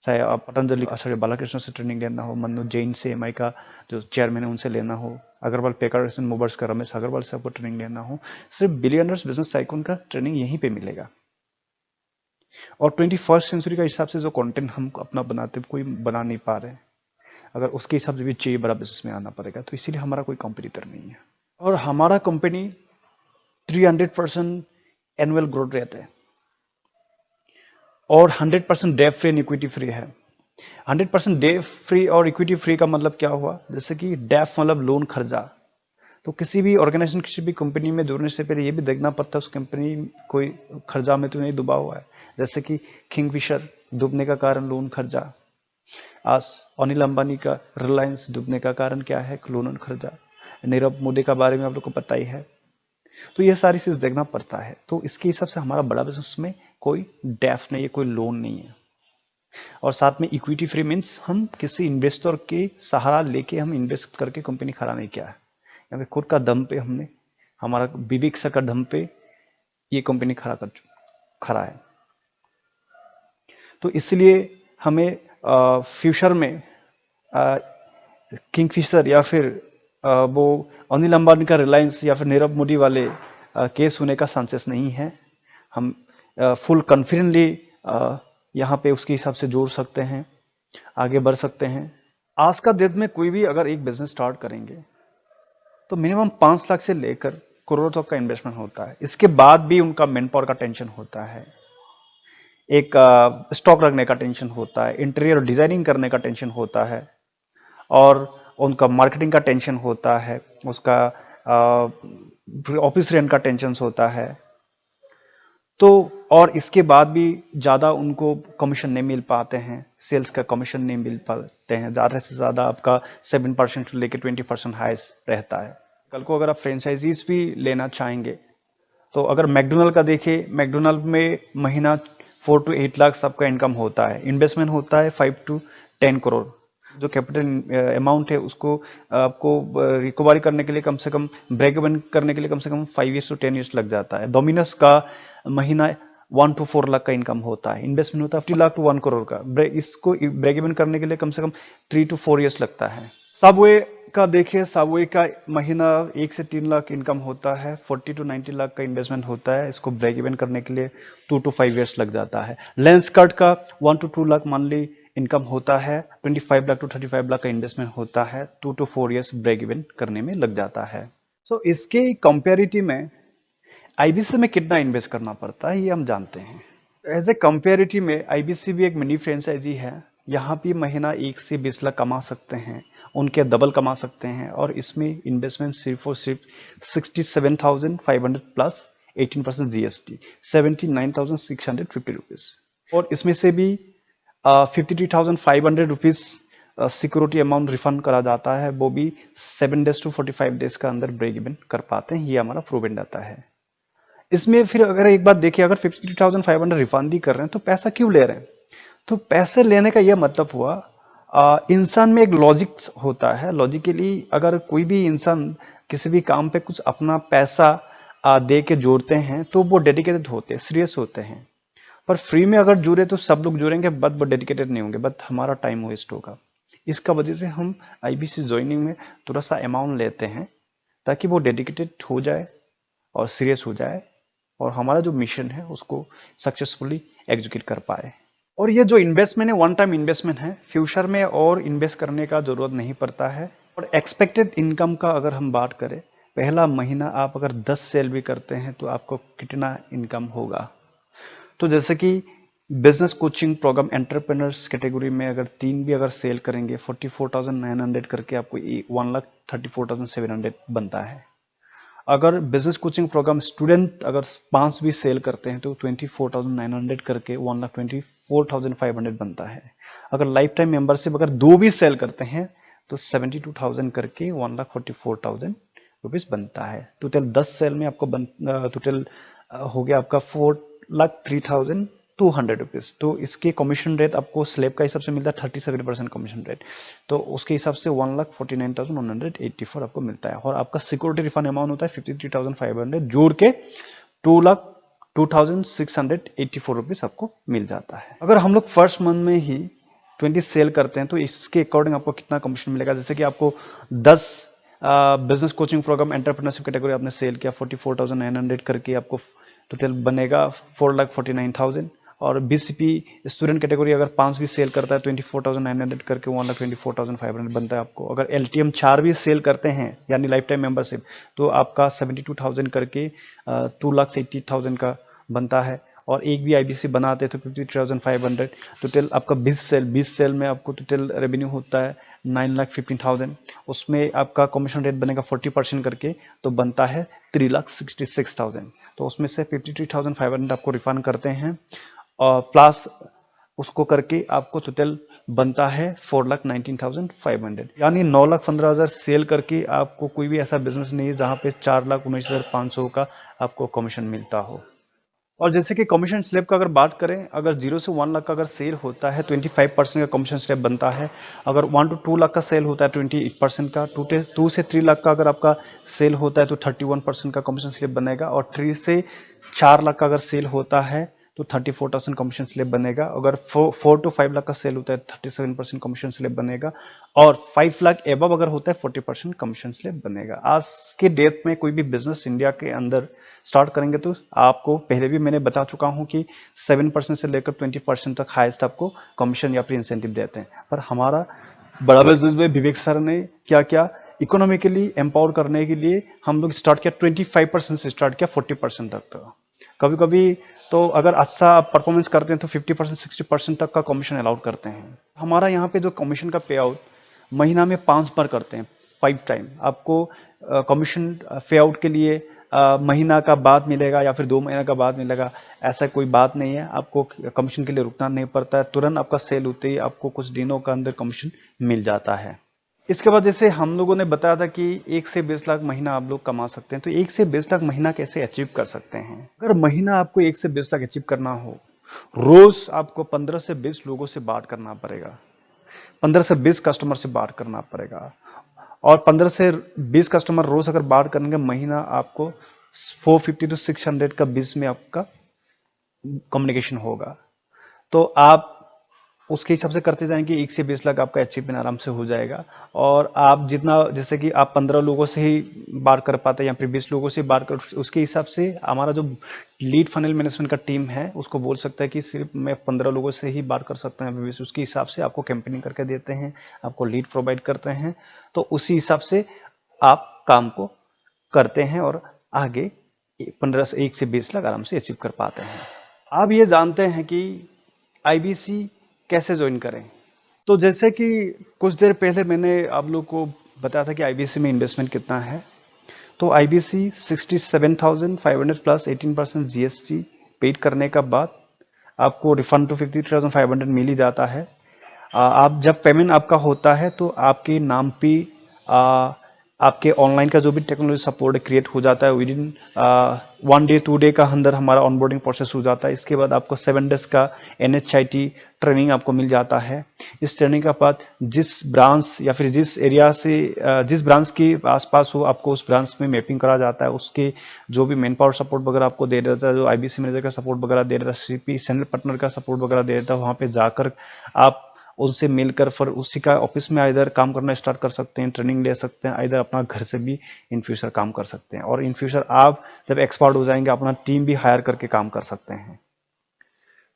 चाहे आप पतंजलि आचार्य बालाकृष्ण से ट्रेनिंग लेना हो, मनोज जैन से एमआई का जो चेयरमैन है उनसे लेना हो, अग्रवाल पेकर मोबर्स का रमेश अग्रवाल से आपको ट्रेनिंग लेना हो, सिर्फ बिलियनर्स बिजनेस साइकोन का ट्रेनिंग यहीं पे मिलेगा। और 21st सेंचुरी का हिसाब से जो कंटेंट हम अपना बनाते कोई बना नहीं पा रहे हैं, अगर उसके हिसाब से भी चाहिए बड़ा बिजनेस में आना पड़ेगा। तो इसीलिए हमारा कोई कॉम्पिटिटर नहीं है। और हमारा कंपनी 300% एनुअल ग्रोथ रेट है और 100% debt free and equity free है। 100% डेट फ्री और इक्विटी फ्री का मतलब क्या हुआ? जैसे कि डेफ मतलब लोन खर्चा। तो किसी भी ऑर्गेनाइजेशन, किसी भी कंपनी में जुड़ने से पहले ये भी देखना पड़ता है उस कंपनी कोई खर्चा में तो नहीं डूबा हुआ है। जैसे कि किंगफिशर डूबने का कारण लोन खर्चा, आज अनिल अंबानी का रिलायंस डूबने का कारण क्या है? लोन खर्चा। नीरव मोदी का बारे में आप लोग को पता ही है। तो ये सारी चीज देखना पड़ता है। तो इसके हिसाब से हमारा बड़ा बिजनेस में कोई डेफ नहीं है, कोई लोन नहीं है। और साथ में इक्विटी फ्री मीन्स हम किसी इन्वेस्टर के सहारा लेके हम इन्वेस्ट करके कंपनी खड़ा नहीं किया है, या फिर खुद का दम पे हमने, हमारा विवेक सर का दम पे ये कंपनी खड़ा है। तो इसलिए हमें फ्यूचर में किंगफिशर या फिर वो अनिल अंबानी का रिलायंस या फिर नीरव मोदी वाले केस होने का चांसेस नहीं है। हम फुल कॉन्फिडेंटली यहाँ पे उसके हिसाब से जोड़ सकते हैं, आगे बढ़ सकते हैं। आज का डेट में कोई भी अगर एक बिजनेस स्टार्ट करेंगे तो मिनिमम 5 लाख से लेकर करोड़ तक का इन्वेस्टमेंट होता है। इसके बाद भी उनका मैन पावर का टेंशन होता है, एक स्टॉक रखने का टेंशन होता है, इंटीरियर डिजाइनिंग करने का टेंशन होता है, और उनका मार्केटिंग का टेंशन होता है, उसका ऑफिस रेंट का टेंशन होता है। तो और इसके बाद भी ज़्यादा उनको कमीशन नहीं मिल पाते हैं, सेल्स का कमीशन नहीं मिल पाते हैं, ज़्यादा से ज़्यादा आपका 7% से लेकर 20% हाईएस्ट रहता है। कल को अगर आप फ्रेंचाइजीज भी लेना चाहेंगे तो अगर मैकडोनल्ड का देखें, मैकडोनल्ड में महीना 4 to 8 लाख आपका इनकम होता है, इन्वेस्टमेंट होता है 5 to 10 करोड़। जो कैपिटल अमाउंट है उसको आपको रिकवरी करने के लिए कम से कम, ब्रेक इवन करने के लिए कम से कम 5 years to 10 years लग जाता है। डोमिनोज का महीना 1 to 4 लाख का इनकम होता है, इन्वेस्टमेंट होता है 50 लाख to 1 करोड़ का। इसको ब्रेक इवन करने के लिए कम से कम 3 to 4 years लगता है। सबवे का देखिए, सबवे का महीना 1 से 3 लाख इनकम होता है, 40 to 90 लाख का इन्वेस्टमेंट होता है, इसको ब्रेक इवन करने के लिए 2 to 5 years लग जाता है। लेंसकार्ट का 1 to 2 लाख मंथली इनकम होता है, 25 लाख to 35 लाख का इन्वेस्टमेंट होता है, 2 to 4 years ब्रेक इवन करने में लग जाता है। सो इसके कंपेरिटिव में आईबीसी में कितना इन्वेस्ट करना पड़ता है ये हम जानते हैं। एज ए कंपेरिटिव में आईबीसी भी एक मिनी फ्रेंचाइजी है, यहाँ भी महीना 1 से 20 लाख कमा सकते हैं, उनके डबल कमा सकते हैं, और इसमें इन्वेस्टमेंट सिर्फ और सिर्फ 67,500 प्लस 18% जीएसटी, 79,650 रुपीज। और इसमें से भी 53,500 रुपीज सिक्योरिटी अमाउंट रिफंड करा जाता है, वो भी 7 days to 45 days का अंदर ब्रेक इवन कर पाते हैं, ये हमारा प्रूवन डाटा है। इसमें फिर अगर एक बात देखिए, अगर 53,500 रिफंड ही कर रहे हैं तो पैसा क्यों ले रहे हैं? तो पैसे लेने का यह मतलब हुआ, इंसान में एक लॉजिक होता है। लॉजिकली अगर कोई भी इंसान किसी भी काम पे कुछ अपना पैसा दे के जोड़ते हैं तो वो डेडिकेटेड होते हैं, सीरियस होते हैं। पर फ्री में अगर जुड़े तो सब लोग जुड़ेंगे, बट वो डेडिकेटेड नहीं होंगे, बट हमारा टाइम वेस्ट होगा। इसका वजह से हम आईबीसी ज्वाइनिंग में थोड़ा सा अमाउंट लेते हैं ताकि वो डेडिकेटेड हो जाए और सीरियस हो जाए, और हमारा जो मिशन है उसको सक्सेसफुली एग्जीक्यूट कर पाए। और ये जो इन्वेस्टमेंट है वन टाइम इन्वेस्टमेंट है, फ्यूचर में और इन्वेस्ट करने का जरूरत नहीं पड़ता है। और एक्सपेक्टेड इनकम का अगर हम बात करें, पहला महीना आप अगर 10 सेल भी करते हैं तो आपको कितना इनकम होगा? तो जैसे कि business coaching program entrepreneurs category में अगर 3 भी अगर सेल करेंगे 44,900 करके आपको 1,34,700 बनता है। अगर बिजनेस कोचिंग प्रोग्राम स्टूडेंट अगर 5 भी सेल करते हैं तो 24,900 करके 1,24,500 बनता है। अगर लाइफ टाइम मेंबरशिप अगर 2 भी सेल करते हैं तो 72,000 करके 1,44,000 रुपीज बनता है। टोटल 10 सेल में आपको टोटल हो गया आपका 4,03,200 रुपीज। तो इसके कमीशन रेट आपको स्लैब का हिसाब से मिलता है 37% कमीशन रेट, तो उसके हिसाब से 1,49,184 आपको मिलता है। और आपका सिक्योरिटी रिफंड अमाउंट होता है 53,500 जोड़ के 2,02,684 रुपीज आपको मिल जाता है। अगर हम लोग फर्स्ट मंथ में ही 20 सेल करते हैं तो इसके अकॉर्डिंग आपको कितना कमीशन मिलेगा? जैसे कि आपको 10 business coaching program entrepreneurship category आपने सेल किया 44,900 करके, आपको टोटल बनेगा 4,49,000। और बीसीपी स्टूडेंट कैटेगरी अगर 5 भी सेल करता है 24,900 करके 1,24,500 बनता है आपको। अगर एलटीएम 4 भी सेल करते हैं यानी लाइफ टाइम मेंबरशिप तो आपका 72,000 करके 2,80,000 का बनता है। और एक भी आईबीसी बनाते हैं तो 53,500। टोटल आपका 20 सेल में आपको टोटल रेवेन्यू होता है 9,15,000। उसमें आपका कमीशन रेट बनेगा 40% करके, तो बनता है 3,66,000। तो उसमें से 53,500 आपको रिफंड करते हैं और प्लस उसको करके आपको टोटल बनता है 4,19,500। यानी 9,15,000 सेल करके आपको कोई भी ऐसा बिजनेस नहीं है जहां पे 4,19,500 का आपको कमीशन मिलता हो। और जैसे कि कमीशन स्लैब का अगर बात करें, अगर 0 से 1 लाख का अगर सेल होता है 25% का कमीशन स्लैब बनता है। अगर 1 to 2 लाख का सेल होता है 28% का। 2 से 3 लाख का अगर आपका सेल होता है तो 31% का कमीशन स्लैब बनेगा। और 3 से 4 लाख का अगर सेल होता है तो 34% कमीशन स्लैब बनेगा। अगर 4 to 5 लाख का सेल होता है 37% कमीशन स्लैब बनेगा। और 5 लाख एबव अगर होता है 40% कमीशन स्लैब बनेगा। आज के डेट में कोई भी बिजनेस इंडिया के अंदर स्टार्ट करेंगे तो आपको पहले भी मैंने बता चुका हूं कि 7% से लेकर 20% तक हाईएस्ट आपको कमीशन या फिर इंसेंटिव देते हैं। पर हमारा बड़ा बिजनेस में विवेक सर ने क्या क्या इकोनॉमिकली एम्पावर करने के लिए हम लोग स्टार्ट किया 25% से स्टार्ट किया 40% तक। कभी कभी तो अगर अच्छा परफॉर्मेंस करते हैं तो 50% 60% तक का कमीशन अलाउड करते हैं। हमारा यहाँ पे जो कमीशन का पे आउट महीना में 5 बार करते हैं, 5 टाइम। आपको कमीशन पे आउट के लिए महीना का बाद मिलेगा या फिर 2 महीना का बाद मिलेगा, ऐसा कोई बात नहीं है। आपको कमीशन के लिए रुकना नहीं पड़ता है, तुरंत आपका सेल होते ही आपको कुछ दिनों का अंदर कमीशन मिल जाता है। इसके बाद जैसे हम लोगों ने बताया था कि 1 से 20 लाख महीना आप लोग कमा सकते हैं, तो 1 से 20 लाख महीना कैसे अचीव कर सकते हैं? अगर महीना आपको 1 से 20 लाख अचीव करना हो, रोज आपको 15 से 20 लोगों से बात करना पड़ेगा, 15 से 20 कस्टमर से बात करना पड़ेगा, और 15 से 20 कस्टमर रोज अगर बात करेंगे, महीना आपको 450 टू 600 का बीच में आपका कम्युनिकेशन होगा। तो आप उसके हिसाब से करते जाएंगे, 1 से 20 लाख आपका अचीवमेंट आराम से हो जाएगा। और आप जितना, जैसे कि आप 15 लोगों से ही बात कर पाते हैं या फिर 20 लोगों से बात कर, उसके हिसाब से हमारा जो लीड फनल मैनेजमेंट का टीम है उसको बोल सकता है कि सिर्फ मैं 15 लोगों से ही बात कर सकता हूँ, उसके हिसाब से आपको कैंपेनिंग करके देते हैं, आपको लीड प्रोवाइड करते हैं। तो उसी हिसाब से आप काम को करते हैं और आगे 15 से 1 से 20 लाख आराम से अचीव कर पाते हैं। आप ये जानते हैं कि आईबीसी कैसे ज्वाइन करें? तो जैसे कि कुछ देर पहले मैंने आप लोग को बताया था कि आईबीसी में इन्वेस्टमेंट कितना है। तो आईबीसी 67,500 प्लस 18% जीएसटी पेड करने का बाद आपको रिफंड टू 50,500 मिल ही जाता है। आप जब पेमेंट आपका होता है तो आपके नाम पे आपके ऑनलाइन का जो भी टेक्नोलॉजी सपोर्ट क्रिएट हो जाता है, विद इन 1 डे 2 डे का अंदर हमारा ऑनबोर्डिंग प्रोसेस हो जाता है। इसके बाद आपको 7 डेज का NHIT ट्रेनिंग आपको मिल जाता है। इस ट्रेनिंग का बाद जिस ब्रांच या फिर जिस एरिया से जिस ब्रांच के आसपास हो, आपको उस ब्रांच में मैपिंग करा जाता है। उसके जो भी मैन पावर सपोर्ट वगैरह आपको दे देता है, जो आईबीसी मैनेजर का सपोर्ट वगैरह दे देता है, सीपी चैनल पार्टनर का सपोर्ट वगैरह दे देता है, वहां पे जाकर आप उनसे मिलकर फिर उसी का ऑफिस में इधर काम करना स्टार्ट कर सकते हैं, ट्रेनिंग ले सकते हैं, इधर अपना घर से भी इन फ्यूचर काम कर सकते हैं। और इन फ्यूचर आप जब एक्सपर्ट हो जाएंगे, अपना टीम भी हायर करके काम कर सकते हैं।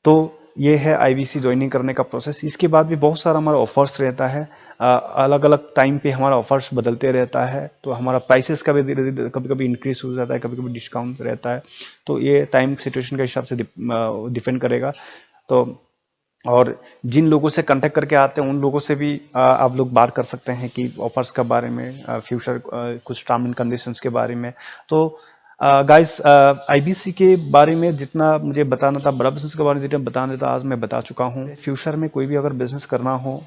तो ये है आईबीसी ज्वाइनिंग करने का प्रोसेस। इसके बाद भी बहुत सारा हमारा ऑफर्स रहता है, अलग अलग टाइम पे हमारा ऑफर्स बदलते रहता है। तो हमारा प्राइसेस का भी धीरे धीरे कभी कभी इंक्रीज हो जाता है, कभी कभी डिस्काउंट रहता है। तो ये टाइम सिचुएशन के हिसाब से डिपेंड करेगा। तो और जिन लोगों से कांटेक्ट करके आते हैं उन लोगों से भी आप लोग बात कर सकते हैं कि ऑफर्स के बारे में, फ्यूचर कुछ टर्म एंड कंडीशंस के बारे में। तो गाइस, आईबीसी के बारे में जितना मुझे बताना था, बड़ा बिजनेस के बारे में जितना बताना था, आज मैं बता चुका हूँ। फ्यूचर में कोई भी अगर बिजनेस करना हो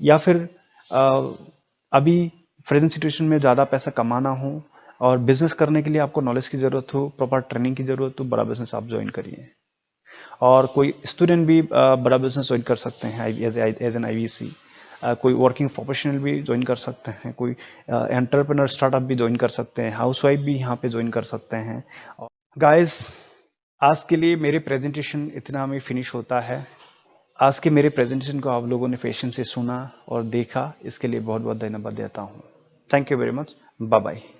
या फिर अभी प्रेजेंट सिचुएशन में ज़्यादा पैसा कमाना हो और बिजनेस करने के लिए आपको नॉलेज की ज़रूरत हो, प्रॉपर ट्रेनिंग की ज़रूरत हो, बड़ा बिजनेस आप ज्वाइन करिए। और कोई स्टूडेंट भी बड़ा बिजनेस ज्वाइन कर सकते हैं एज एन आईबीसी। कोई वर्किंग प्रोफेशनल भी ज्वाइन कर सकते हैं, कोई एंटरप्रेन्योर स्टार्टअप भी ज्वाइन कर सकते हैं, हाउसवाइफ भी यहाँ पे ज्वाइन कर सकते हैं। गाइस, आज के लिए मेरे प्रेजेंटेशन इतना में फिनिश होता है। आज के मेरे प्रेजेंटेशन को आप लोगों ने पेशेंस से सुना और देखा, इसके लिए बहुत बहुत धन्यवाद देता हूँ। Thank you very much. Bye bye.